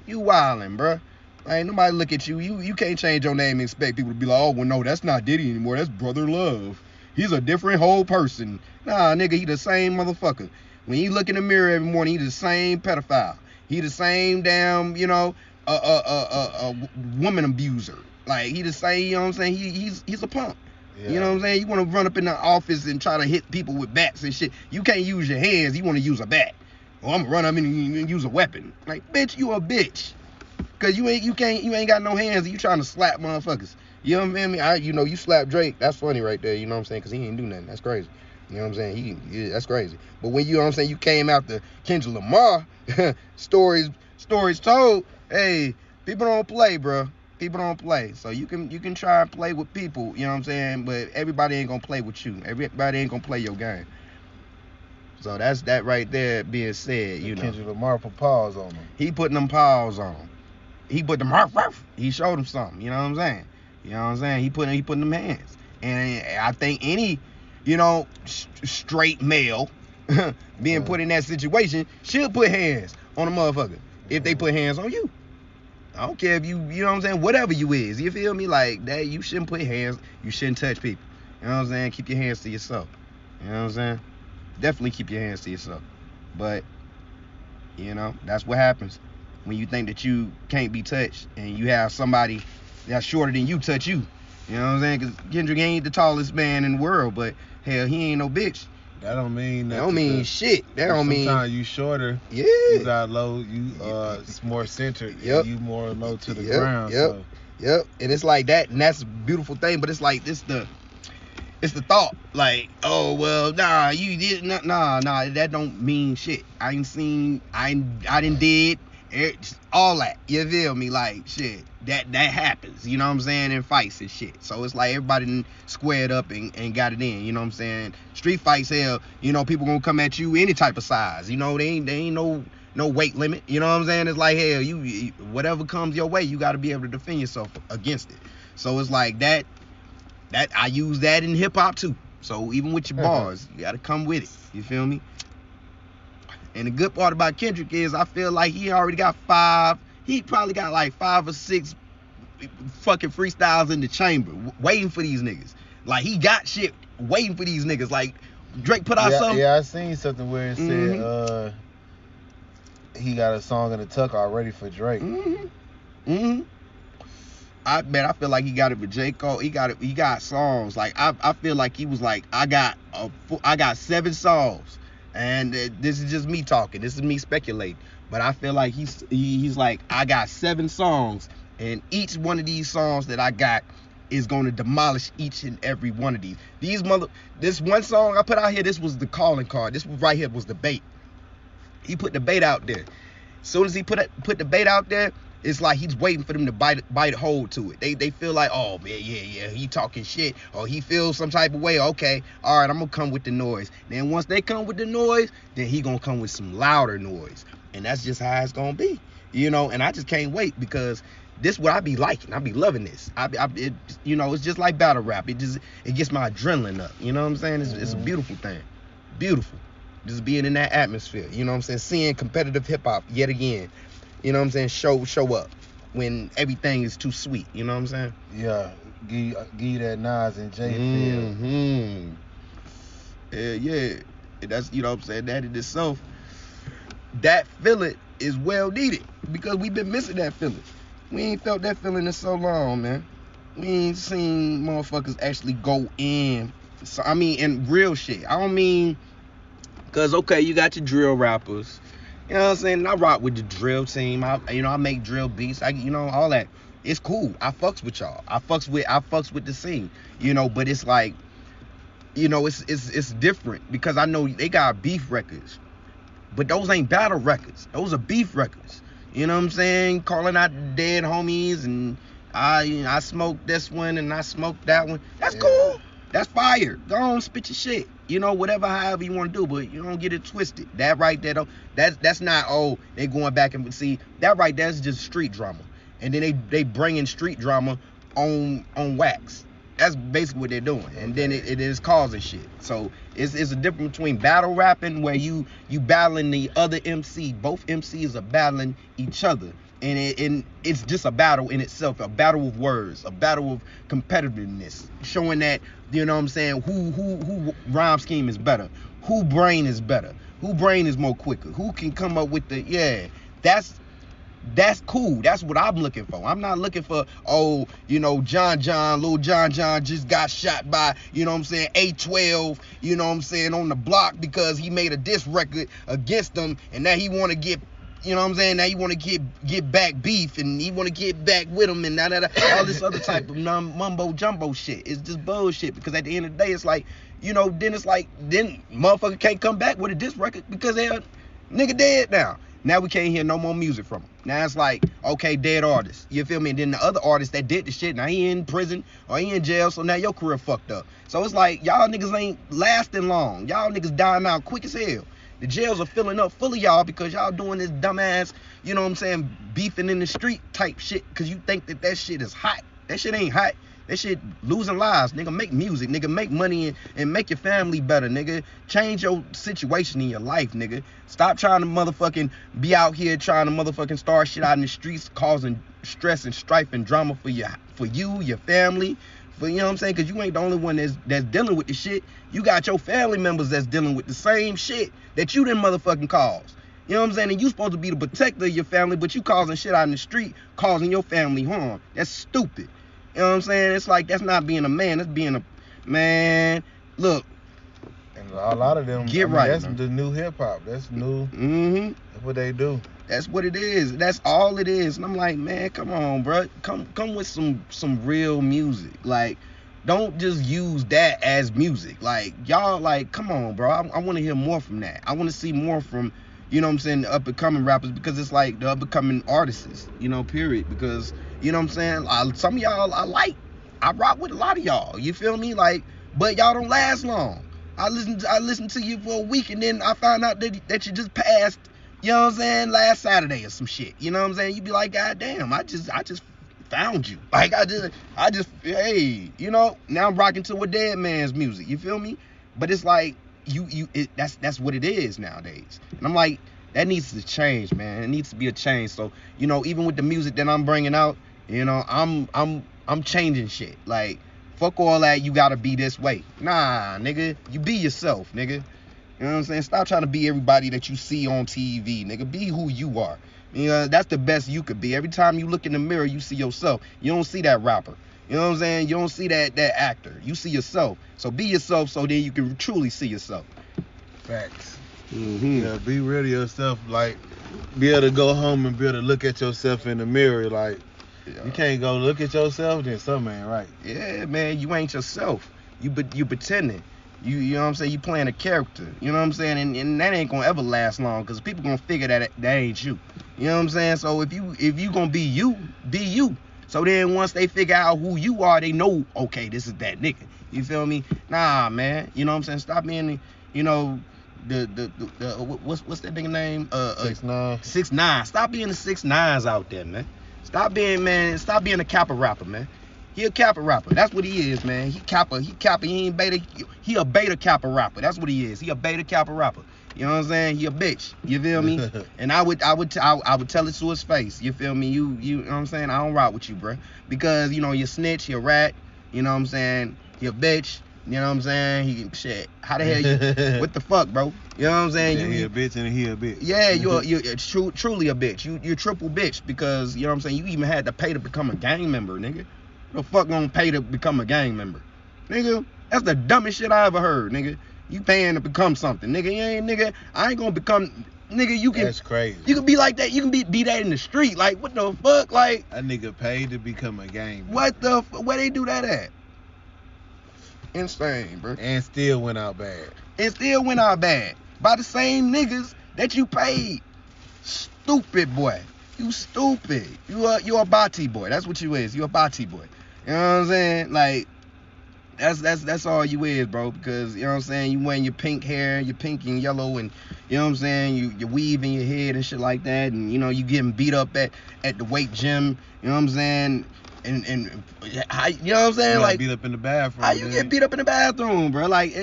You wildin', bruh. Ain't nobody look at you. You can't change your name and expect people to be like, oh, well, no, that's not Diddy anymore. That's Brother Love. He's a different whole person. Nah, nigga, he the same motherfucker. When you look in the mirror every morning, he the same pedophile. He the same damn, you know, woman abuser. Like, he the same, you know what I'm saying? He's a punk. You know what I'm saying? You want to run up in the office and try to hit people with bats and shit. You can't use your hands. You want to use a bat. Or I'm gonna run up and use a weapon. Like, bitch, you a bitch. Cause you ain't got no hands and you trying to slap motherfuckers. You know what I mean? You slap Drake. That's funny right there. You know what I'm saying? Cause he ain't do nothing. That's crazy. You know what I'm saying? That's crazy. But when you know what I'm saying, you came after Kendrick Lamar, stories told. Hey, people don't play, bro. People don't play. So you can try and play with people. You know what I'm saying? But everybody ain't gonna play with you. Everybody ain't gonna play your game. So that's that right there being said. You know. Kendrick Lamar put paws on him. He putting them paws on him. He put them he showed him something, you know what I'm saying? You know what I'm saying? He putting them hands. And I think any, straight male being put in that situation should put hands on a motherfucker if they put hands on you. I don't care if you know what I'm saying, whatever you is. You feel me? Like that, you shouldn't put hands, you shouldn't touch people. You know what I'm saying? Keep your hands to yourself. You know what I'm saying? Definitely keep your hands to yourself. But, that's what happens when you think that you can't be touched and you have somebody that's shorter than you touch you. You know what I'm saying? Because Kendrick ain't the tallest man in the world, but hell, he ain't no bitch. That don't mean that don't mean shit. That don't mean sometimes you shorter. Yeah. You got low. It's more centered. Yep. You more low to the ground. Yep. And it's like that, and that's a beautiful thing. But it's like it's the thought. Like, oh well, nah, you did nah. That don't mean shit. I didn't did. All that, you feel me? Like shit, that happens, you know what I'm saying, in fights and shit. So it's like everybody done squared up and got it in, you know what I'm saying. Street fights, hell, people gonna come at you any type of size, they ain't no weight limit, you know what I'm saying. It's like hell, you whatever comes your way, you got to be able to defend yourself against it. So it's like that I use that in hip hop too. So even with your bars, you got to come with it, you feel me. And the good part about Kendrick is I feel like he already got he probably got like 5 or 6 fucking freestyles in the chamber waiting for these niggas. Like he got shit waiting for these niggas. Like Drake put out something. Yeah, I seen something where it said he got a song in the tuck already for Drake. I feel like he got it for J. Cole. He got songs. Like I feel like he was like, I got 7 songs. And this is just me talking. This is me speculating. But I feel like he's like, I got 7 songs, and each one of these songs that I got is going to demolish each and every one of these. This one song I put out here, this was the calling card. This right here was the bait. He put the bait out there. As soon as he put the bait out there, it's like he's waiting for them to bite hold to it. They feel like, oh man, yeah, he talking shit, or he feels some type of way. Okay, all right, I'm gonna come with the noise. Then once they come with the noise, then he gonna come with some louder noise, and that's just how it's gonna be, And I just can't wait, because this what I be liking. I be loving this. It's just like battle rap. It gets my adrenaline up. You know what I'm saying? It's a beautiful thing, beautiful. Just being in that atmosphere. You know what I'm saying? Seeing competitive hip hop yet again. You know what I'm saying? Show up when everything is too sweet. You know what I'm saying? Yeah. Give that Nas and Jay feel. Yeah. That's, you know what I'm saying? That in itself, that feeling is well needed, because we've been missing that feeling. We ain't felt that feeling in so long, man. We ain't seen motherfuckers actually go in. So, I mean, in real shit. I don't mean, because, okay, you got your drill rappers. You know what I'm saying? I rock with the drill team. I make drill beats. All that. It's cool. I fucks with y'all. I fucks with the scene. But it's like, it's different, because I know they got beef records, but those ain't battle records. Those are beef records. You know what I'm saying? Calling out the dead homies, and I smoked this one and I smoked that one. That's cool. That's fire. Go on, spit your shit. Whatever, however you want to do, but you don't get it twisted. That right there, though, that's not, they going back and see, that right there is just street drama. And then they bringing street drama on wax. That's basically what they're doing. And then it is causing shit. So it's a difference between battle rapping, where you battling the other MC. Both MCs are battling each other. And it's just a battle in itself, a battle of words, a battle of competitiveness, showing that, you know what I'm saying, who rhyme scheme is better, who brain is better, who brain is more quicker, who can come up with that's That's cool. That's what I'm looking for. I'm not looking for, oh, you know, Lil John just got shot by, you know what I'm saying, A12, you know what I'm saying, on the block because he made a diss record against them, and now he want to get, you know what I'm saying, now he want to get back beef, and he want to get back with him, and all this other type of mumbo jumbo shit. It's just bullshit, because at the end of the day, it's like, you know, then motherfucker can't come back with a diss record because they're nigga dead now. Now we can't hear no more music from him. Now it's like, okay, dead artist. You feel me? And then the other artist that did the shit, now he in prison or he in jail, so now your career fucked up. So it's like, y'all niggas ain't lasting long. Y'all niggas dying out quick as hell. The jails are filling up full of y'all because y'all doing this dumbass, you know what I'm saying, beefing in the street type shit because you think that shit is hot. That shit ain't hot. That shit losing lives, nigga. Make music, nigga. Make money and make your family better, nigga. Change your situation in your life, nigga. Stop trying to motherfucking be out here trying to motherfucking start shit out in the streets, causing stress and strife and drama for you, your family, for, you know what I'm saying? Because you ain't the only one that's dealing with the shit. You got your family members that's dealing with the same shit that you didn't motherfucking cause. You know what I'm saying? And you supposed to be the protector of your family, but you causing shit out in the street, causing your family harm. That's stupid. You know what I'm saying? It's like, that's not being a man. That's being a man. Look. And a lot of them, that's the new hip hop. That's new. Mm-hmm. That's what they do. That's what it is. That's all it is. And I'm like, man, come on, bro. Come with some real music. Like, don't just use that as music. Like, y'all, like, come on, bro. I want to hear more from that. I want to see more from, you know what I'm saying, the up-and-coming rappers, because it's like the up-and-coming artists, you know, period. Because, you know what I'm saying, some of y'all I rock with a lot of y'all, you feel me? Like, but y'all don't last long. I listened to you for a week, and then I found out that you just passed, you know what I'm saying, last Saturday or some shit. You know what I'm saying? You be like, God damn, I just found you. Like, I just, hey, you know, now I'm rocking to a dead man's music, you feel me? But it's like, that's what it is nowadays. And I'm like, that needs to change, man. It needs to be a change. So, you know, even with the music that I'm bringing out, you know, I'm changing shit. Like, fuck all that, you gotta be this way. Nah, nigga, you be yourself, nigga. You know what I'm saying? Stop trying to be everybody that you see on TV, nigga. Be who you are. You know, that's the best you could be. Every time you look in the mirror, you see yourself. You don't see that rapper. You know what I'm saying? You don't see that actor. You see yourself. So be yourself, so then you can truly see yourself. Facts. Mm-hmm. Yeah, be real to yourself. Like, be able to go home and be able to look at yourself in the mirror. Like, you can't go look at yourself, then something ain't right. Yeah, man, you ain't yourself. You pretending. You know what I'm saying? You playing a character. You know what I'm saying? And that ain't gonna ever last long, because people gonna figure that ain't you. You know what I'm saying? So if you gonna be you, be you. So then once they figure out who you are, they know, okay, this is that nigga. You feel me? Nah, man. You know what I'm saying? Stop being, you know, the what's that nigga name? 6ix9ine. 6ix9ine. Stop being the 6ix9ines out there, man. Stop being a Kappa rapper, man. He a Kappa rapper. That's what he is, man. He Kappa. He ain't beta. He a beta Kappa rapper. That's what he is. He a beta Kappa rapper. You know what I'm saying? He a bitch. You feel me? And I would tell it to his face. You feel me? You know what I'm saying? I don't rock with you, bro. Because, you know, you snitch, you a rat. You know what I'm saying? You a bitch. You know what I'm saying? Shit. How the hell you? What the fuck, bro? You know what I'm saying? Yeah, he a bitch and he a bitch. Yeah, you're truly a bitch. You're triple bitch, because, you know what I'm saying, you even had to pay to become a gang member, nigga. The fuck gonna pay to become a gang member? Nigga, that's the dumbest shit I ever heard, nigga. You paying to become something, nigga. You ain't, nigga. I ain't gonna become, nigga. You can. That's crazy. You can be like that. You can be that in the street. Like, what the fuck? Like, a nigga paid to become a gang member. What the? Where they do that at? Insane, bro. And still went out bad. By the same niggas that you paid. Stupid boy. You stupid. You a bati boy. That's what you is. You a bati boy. You know what I'm saying? Like, that's all you is, bro. Because, you know what I'm saying, you wearing your pink hair, your pink and yellow, and, you know what I'm saying, you weave in your head and shit like that, and, you know, you getting beat up at the weight gym. You know what I'm saying? And how, you know what I'm saying? You like, beat up in the bathroom. How you get beat up in the bathroom, bro? Like,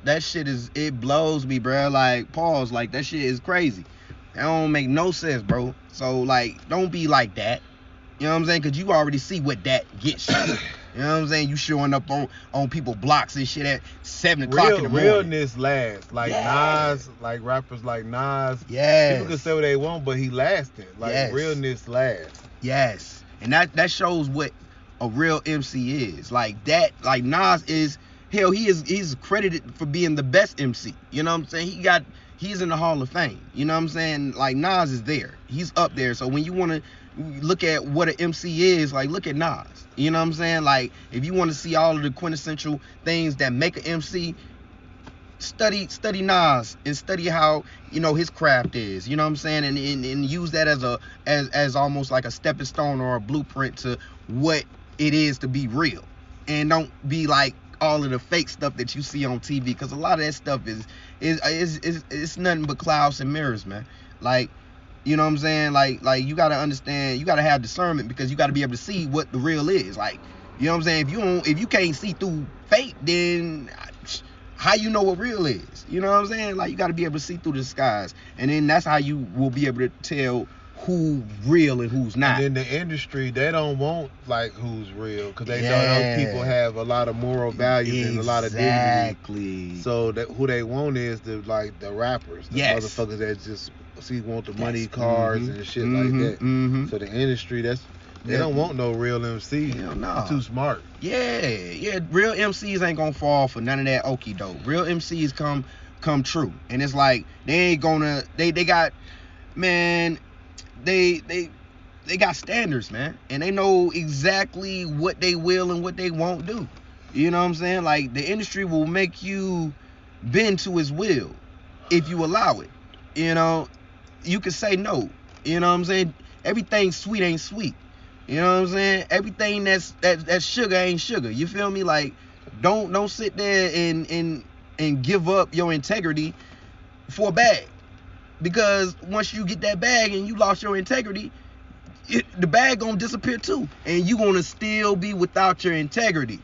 that shit it blows me, bro. Like, pause. Like, that shit is crazy. That don't make no sense, bro. So, like, don't be like that. You know what I'm saying? Because you already see what that gets you. You You know what I'm saying? You showing up on people blocks and shit at 7 o'clock in the morning. Realness lasts. Like Nas, like rappers like Nas. Yes. People can say what they want, but he lasted. Like Yes. realness lasts. Yes. And that shows what a real MC is. Like that, like Nas is, hell, he's credited for being the best MC. You know what I'm saying? He's in the Hall of Fame. You know what I'm saying? Like Nas is there. He's up there. So when you want to look at what an MC is, like look at Nas. You know what I'm saying? Like if you want to see all of the quintessential things that make an MC, study Nas and study how, you know, his craft is. You know what I'm saying? And use that as almost like a stepping stone or a blueprint to what it is to be real. And don't be like all of the fake stuff that you see on TV, because a lot of that stuff is nothing but clouds and mirrors, man. Like, you know what I'm saying? Like you gotta understand, you gotta have discernment, because you gotta be able to see what the real is. Like, you know what I'm saying? If you can't see through fake, then how you know what real is? You know what I'm saying? Like, you gotta be able to see through the skies, and then that's how you will be able to tell who's real and who's not. And in the industry, they don't want like who's real, because they know those people have a lot of moral values and a lot of dignity. Exactly. So that who they want is the rappers, the motherfuckers that just want the money, cars and shit like that. So the industry, they don't want no real MC. Hell no. Too smart. Yeah. Real MCs ain't gonna fall for none of that okie doke. Real MCs come true, and it's like they ain't gonna. They got, man. They got standards, man, and they know exactly what they will and what they won't do. You know what I'm saying? Like, the industry will make you bend to his will if you allow it. You know, you can say no. You know what I'm saying? Everything sweet ain't sweet. You know what I'm saying? Everything that's sugar ain't sugar. You feel me? Like, don't sit there and give up your integrity for a bag. Because once you get that bag and you lost your integrity, the bag gonna disappear too, and you gonna still be without your integrity.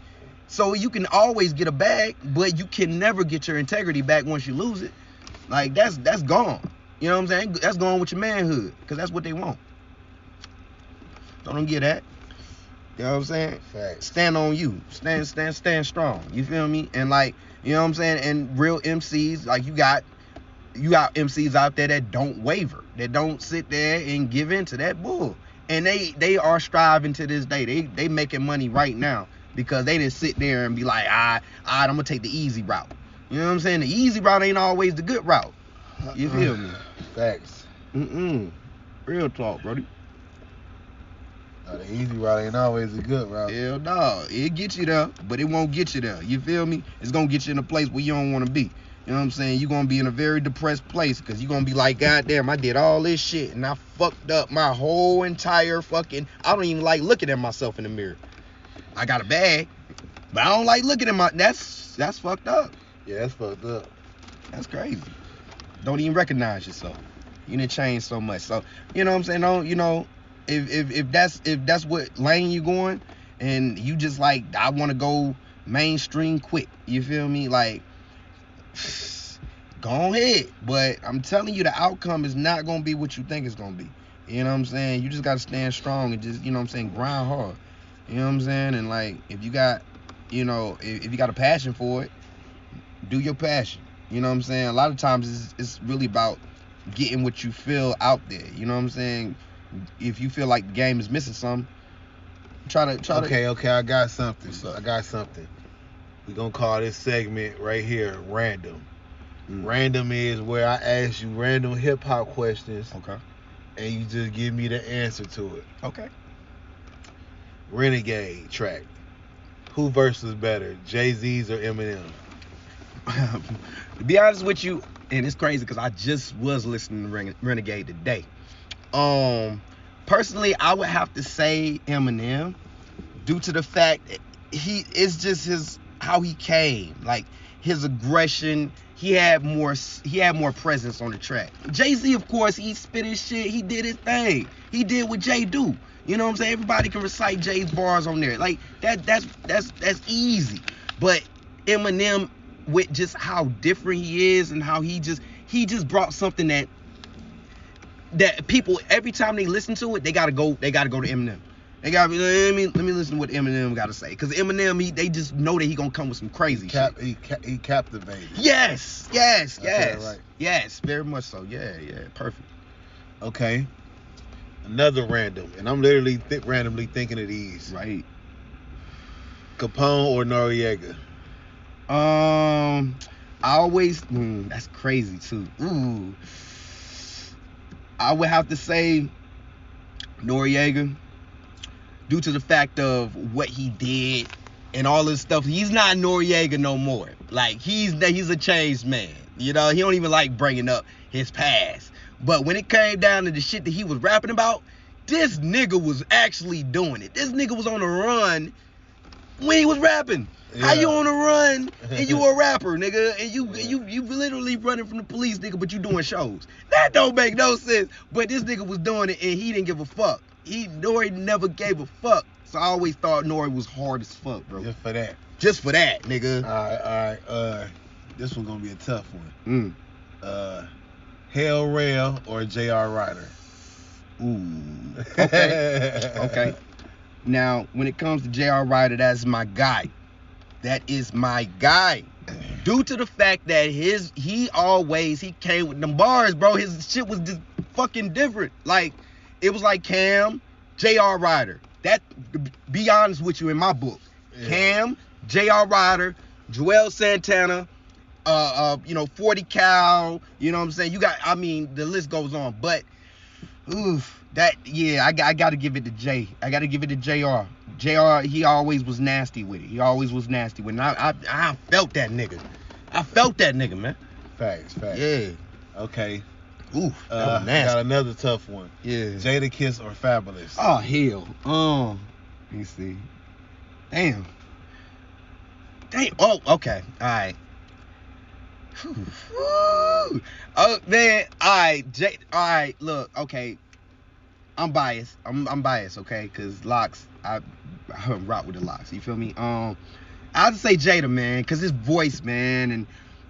So you can always get a bag, but you can never get your integrity back once you lose it. Like, that's gone. You know what I'm saying? That's gone with your manhood, because that's what they want. Don't get that. You know what I'm saying? Facts. Stand on you. Stand strong. You feel me? And like, you know what I'm saying? And real MCs, like you got MCs out there that don't waver, that don't sit there and give in to that bull. And they are striving to this day. They making money right now because they didn't sit there and be like, I'm gonna take the easy route. You know what I'm saying? The easy route ain't always the good route. You feel me? Facts. Real talk, brody. The easy route ain't always a good route. Hell no. It get you there, but it won't get you there. You feel me? It's gonna get you in a place where you don't want to be. You know what I'm saying? You're going to be in a very depressed place, because you're going to be like, God damn, I did all this shit and I fucked up my whole entire fucking... I don't even like looking at myself in the mirror. I got a bag, but I don't like looking at my... That's fucked up. Yeah, that's fucked up. That's crazy. Don't even recognize yourself. You didn't change so much. So, you know what I'm saying? Don't, you know, if that's what lane you going, and you just like, I want to go mainstream quick. You feel me? Like... go ahead, but I'm telling you, the outcome is not gonna be what you think it's gonna be. You know what I'm saying? You just gotta stand strong and just, you know what I'm saying, grind hard. You know what I'm saying? And like, if you got, you know, if you got a passion for it, do your passion. You know what I'm saying? A lot of times it's really about getting what you feel out there. You know what I'm saying? If you feel like the game is missing something, try to. Okay, I got something. We're going to call this segment right here Random. Random is where I ask you random hip-hop questions. Okay. And you just give me the answer to it. Okay. Renegade track. Who versus better, Jay-Z's or Eminem? To be honest with you, and it's crazy because I just was listening to Renegade today. Personally, I would have to say Eminem, due to the fact that it's just how he came, like his aggression. He had more presence on the track. Jay-Z, of course, he spit his shit. He did his thing. He did what Jay do. You know what I'm saying? Everybody can recite Jay's bars on there. Like that's easy. But Eminem, with just how different he is and how he just brought something that people, every time they listen to it, they gotta go to Eminem. They got me. Let me listen to what Eminem got to say, cause Eminem, they just know that he gonna come with some crazy shit. He captivated. Yes, right. yes, very much so. Yeah, perfect. Okay, another random, and I'm literally randomly thinking of these. Right. Capone or Noriega? I always. That's crazy too. Ooh. I would have to say Noriega, due to the fact of what he did and all this stuff. He's not Noriega no more. Like, he's a changed man. You know, he don't even like bringing up his past. But when it came down to the shit that he was rapping about, this nigga was actually doing it. This nigga was on the run when he was rapping. Yeah. How you on the run and you a rapper, nigga, and you literally running from the police, nigga, but you doing shows? That don't make no sense. But this nigga was doing it and he didn't give a fuck. Nori never gave a fuck. So I always thought Nori was hard as fuck, bro. Just for that, nigga. All right. This one's gonna be a tough one. Hell Rail or J.R. Ryder? Ooh. Okay. Now, when it comes to J.R. Ryder, that's my guy. That is my guy. Due to the fact that he came with them bars, bro. His shit was just fucking different. Like, it was like Cam, J.R. Ryder. That, to be honest with you, in my book, Cam, J.R. Ryder, Joel Santana, 40 Cal, you know what I'm saying? The list goes on. But, I got to give it to J. I got to give it to J.R. J.R., he always was nasty with it. I felt that nigga. Man. Facts. Yeah. Okay. Ooh, that was nasty. Got another tough one. Yeah. Jadakiss or Fabulous? Oh, hell. Let me see. Damn. Oh, okay. All right. Oh, man. All right. Look, okay. I'm biased. I'm biased, okay? Because Locks, I rock with the Locks. You feel me? I'll just say Jada, man, because his voice, man, and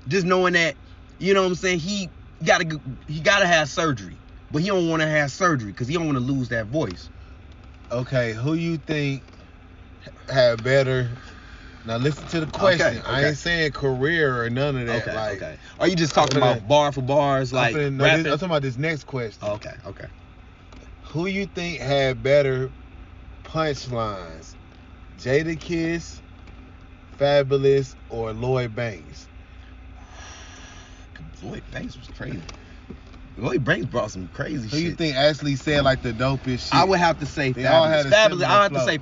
just knowing that, you know what I'm saying, he gotta have surgery, but he don't want to have surgery because he don't want to lose that voice. Okay, who you think had better? Now listen to the question. Okay. I ain't saying career or none of that. Okay. Are you just talking about bar for bars, like I'm talking about this next question. Okay. Who you think had better punchlines? Jadakiss, Fabulous, or Lloyd Banks? Lloyd Banks was crazy. Lloyd Banks brought some crazy shit. Who you think actually said like the dopest shit? I would have to say Fabulous. I have to say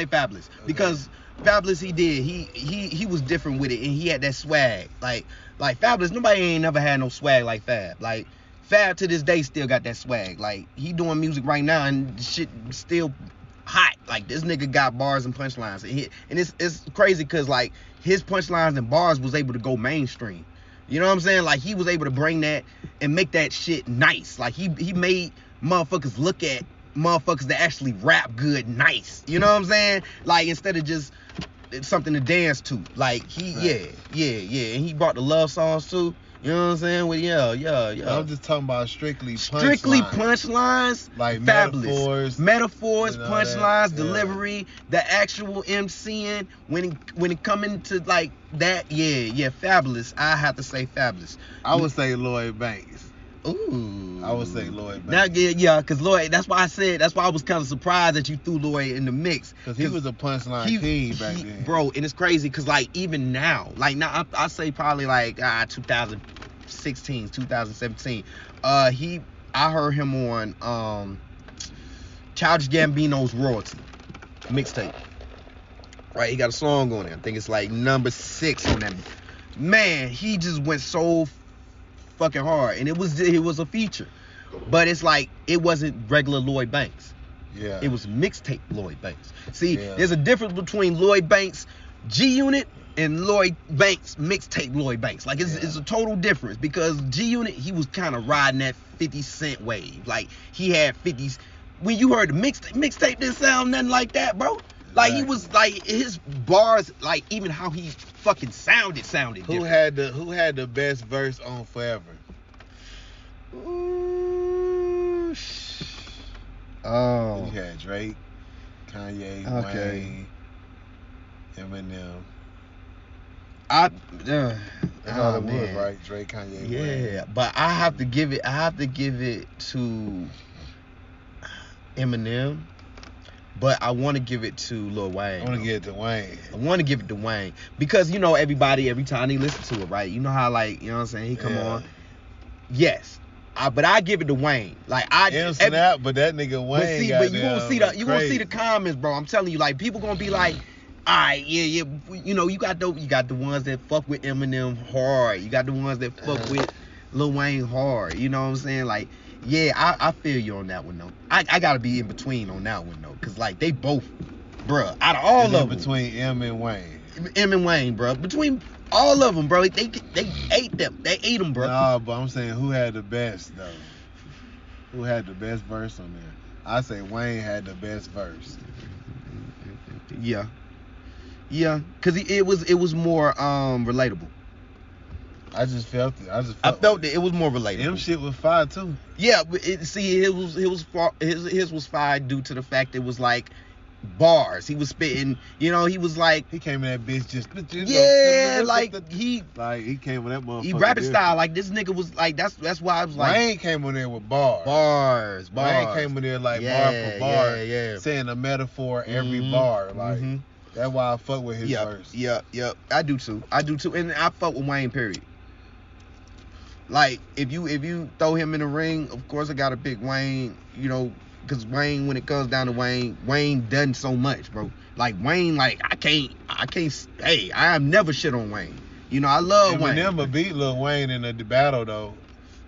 Fabulous. Because Fabulous, he was different with it, and he had that swag. Like Fabulous, nobody ain't never had no swag like Fab. Like, Fab to this day still got that swag. Like, he doing music right now and the shit still hot. Like, this nigga got bars and punchlines. And it's crazy because, like, his punchlines and bars was able to go mainstream. You know what I'm saying? Like, he was able to bring that and make that shit nice. Like, he made motherfuckers look at motherfuckers that actually rap good nice. You know what I'm saying? Like, instead of just something to dance to. Like, yeah. And he brought the love songs too. You know what I'm saying? Well, yeah. I'm just talking about strictly punchlines. Like Fabulous. Metaphors, punchlines, yeah. Delivery, the actual MCing. When it coming to like that, yeah, Fabulous. I have to say Fabulous. I would say Lloyd Banks. Ooh. I would say Lloyd Banks. Now, yeah, because Lloyd, that's why I was kind of surprised that you threw Lloyd in the mix. Because he was a punchline king back then. Bro, and it's crazy because, like, even now, I say probably like 2016, 2017, I heard him on Childish Gambino's Royalty mixtape. Right, he got a song on it. I think it's like number 6 on that. Man, he just went so fucking hard, and it was a feature, but it's like it wasn't regular Lloyd Banks. Yeah, it was mixtape Lloyd Banks. See, there's a difference between Lloyd Banks G Unit and Lloyd Banks mixtape Lloyd Banks. Like, it's a total difference, because G Unit, he was kind of riding that 50 Cent wave. Like, he had 50s. When you heard the mixtape didn't sound nothing like that, bro. Like, he was like, his bars, like, even how he fucking sounded different. Who had the best verse on Forever? Ooh, You had Drake, Kanye, Okay. Wayne, Eminem. That's That's all it was, right? Drake, Kanye, Yeah, Wayne. but I have to give it to Eminem, but I want to give it to Lil Wayne. I want to give it to Wayne. I want to give it to Wayne because everybody every time they listen to it, right? You know how what I'm saying, he come on. Yes. But I give it to Wayne. Like Snap, but that nigga Wayne. But you gonna see the comments, bro. I'm telling you, like people gonna be like, all right, yeah. You got the ones that fuck with Eminem hard. You got the ones that fuck with Lil Wayne hard. You know what I'm saying? Like, yeah, I feel you on that one though. I gotta be in between on that one though, cause like they both, bruh, out of all of them, between M and Wayne. M and Wayne, bruh, between all of them, bro, they ate them. They ate them, bro. Nah, but I'm saying who had the best though? Who had the best verse on there? I say Wayne had the best verse. Yeah, cause it was more relatable. I just felt it. I felt it. It was more relatable. Them shit was fire too. Yeah, but his was fire due to the fact it was like bars. He was spitting. He was like he came in that bitch just. He came with that motherfucker. He rapping style like this nigga was like that's why I was like Wayne came on there with bars. Wayne came in there like bar for bar, saying a metaphor every bar. Like that's why I fuck with his verse. Yep. I do too, and I fuck with Wayne. Period. Like if you throw him in the ring, of course I gotta pick Wayne. Because Wayne, when it comes down to Wayne done so much, bro. Like Wayne, like I can't. Hey, I have never shit on Wayne. I love Wayne. Eminem beat Lil Wayne in the battle though.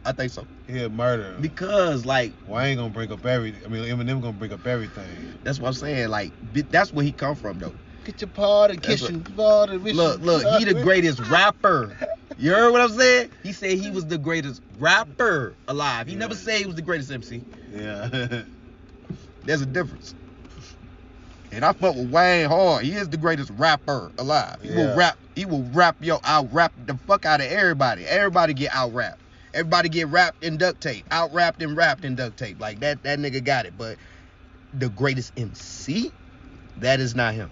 I think so. He'll murder him. Because like Wayne gonna bring up Eminem gonna bring up everything. That's what I'm saying. Like that's where he come from though. Get your party, kiss you, party, wish look, he the greatest rapper. You heard what I'm saying? He said he was the greatest rapper alive. He never said he was the greatest MC. Yeah. There's a difference. And I fuck with Wayne hard. He is the greatest rapper alive. He will rap. Out rap the fuck out of everybody. Everybody get out rapped. Everybody get wrapped in duct tape. Out rapped and wrapped in duct tape. Like that nigga got it. But the greatest MC, that is not him.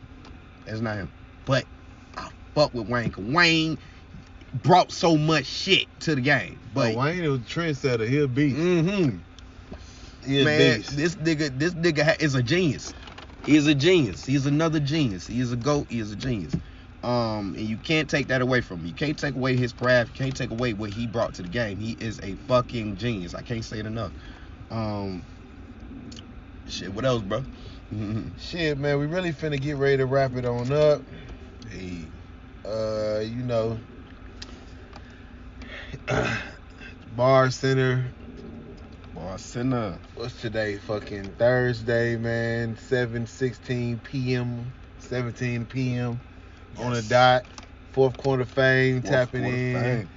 That's not him. But I fuck with Wayne. Cause Wayne brought so much shit to the game. But Wayne was a trendsetter. He a beast. He a beast. This nigga is a genius. He is a genius. He is another genius. He is a GOAT. He is a genius. And you can't take that away from him. You can't take away his craft. You can't take away what he brought to the game. He is a fucking genius. I can't say it enough. Shit, what else, bro? Shit, man, we really finna get ready to wrap it on up. Hey, Bar Center. What's today? Fucking Thursday, man. 7:16 p.m. 17 p.m. on the dot. Fourth Quarter Fame tapping in.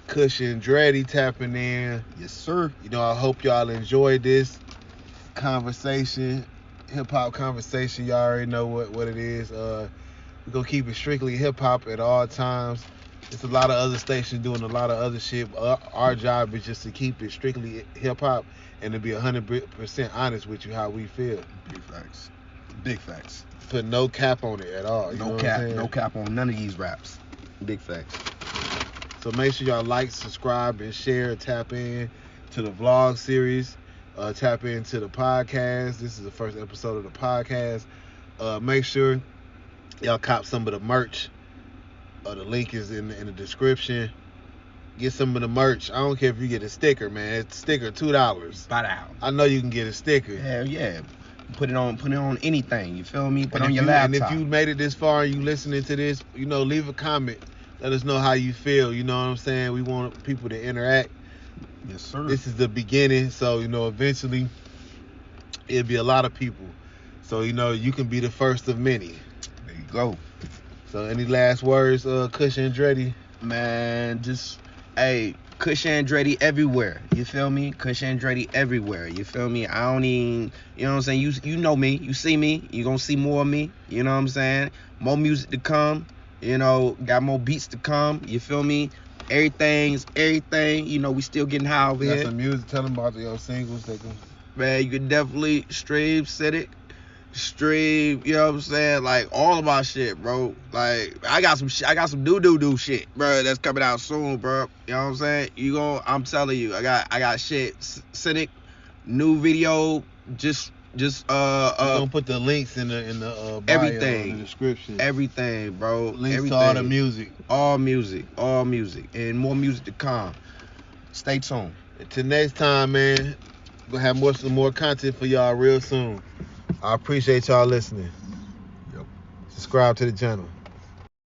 Kush and Dreddy tapping in. Yes, sir. I hope y'all enjoyed this conversation. Hip-hop conversation. Y'all already know what it is. We're going to keep it strictly hip-hop at all times. It's a lot of other stations doing a lot of other shit. Our job is just to keep it strictly hip-hop and to be 100% honest with you how we feel. Big facts. Put no cap on it at all. No cap on none of these raps. Big facts. So make sure y'all like, subscribe, and share. Tap in to the vlog series. Tap into the podcast. This is the first episode of the podcast. Make sure y'all cop some of the merch. The link is in the description. Get some of the merch. I don't care if you get a sticker, man. It's a sticker $2. I know you can get a sticker. Hell yeah. Put it on anything. You feel me? Put it on your laptop. And if you made it this far and you listening to this, leave a comment. Let us know how you feel. You know what I'm saying? We want people to interact. Yes, sir. This is the beginning, so eventually it'll be a lot of people. So you can be the first of many. There you go. So any last words, Kush and Dreddy? Man, just Kush and Dreddy everywhere. You feel me? Kush and Dreddy everywhere. You feel me? I don't even, you know what I'm saying? You know me. You see me. You gonna see more of me. You know what I'm saying? More music to come. Got more beats to come. You feel me? Everything. We still getting high over here. Got some music. Tell them about your singles. Man, you can definitely stream stream, you know what I'm saying? Like all of my shit, bro. Like I got some do shit, bro, that's coming out soon, bro. You know what I'm saying? I'm telling you, I got shit. Cynic, new video, just We're gonna put the links in the bio, everything, in the description. everything, bro. Links everything. to all the music. All music, and more music to come. Stay tuned. Until next time, man. We're gonna have some more content for y'all real soon. I appreciate y'all listening. Yep. Subscribe to the channel.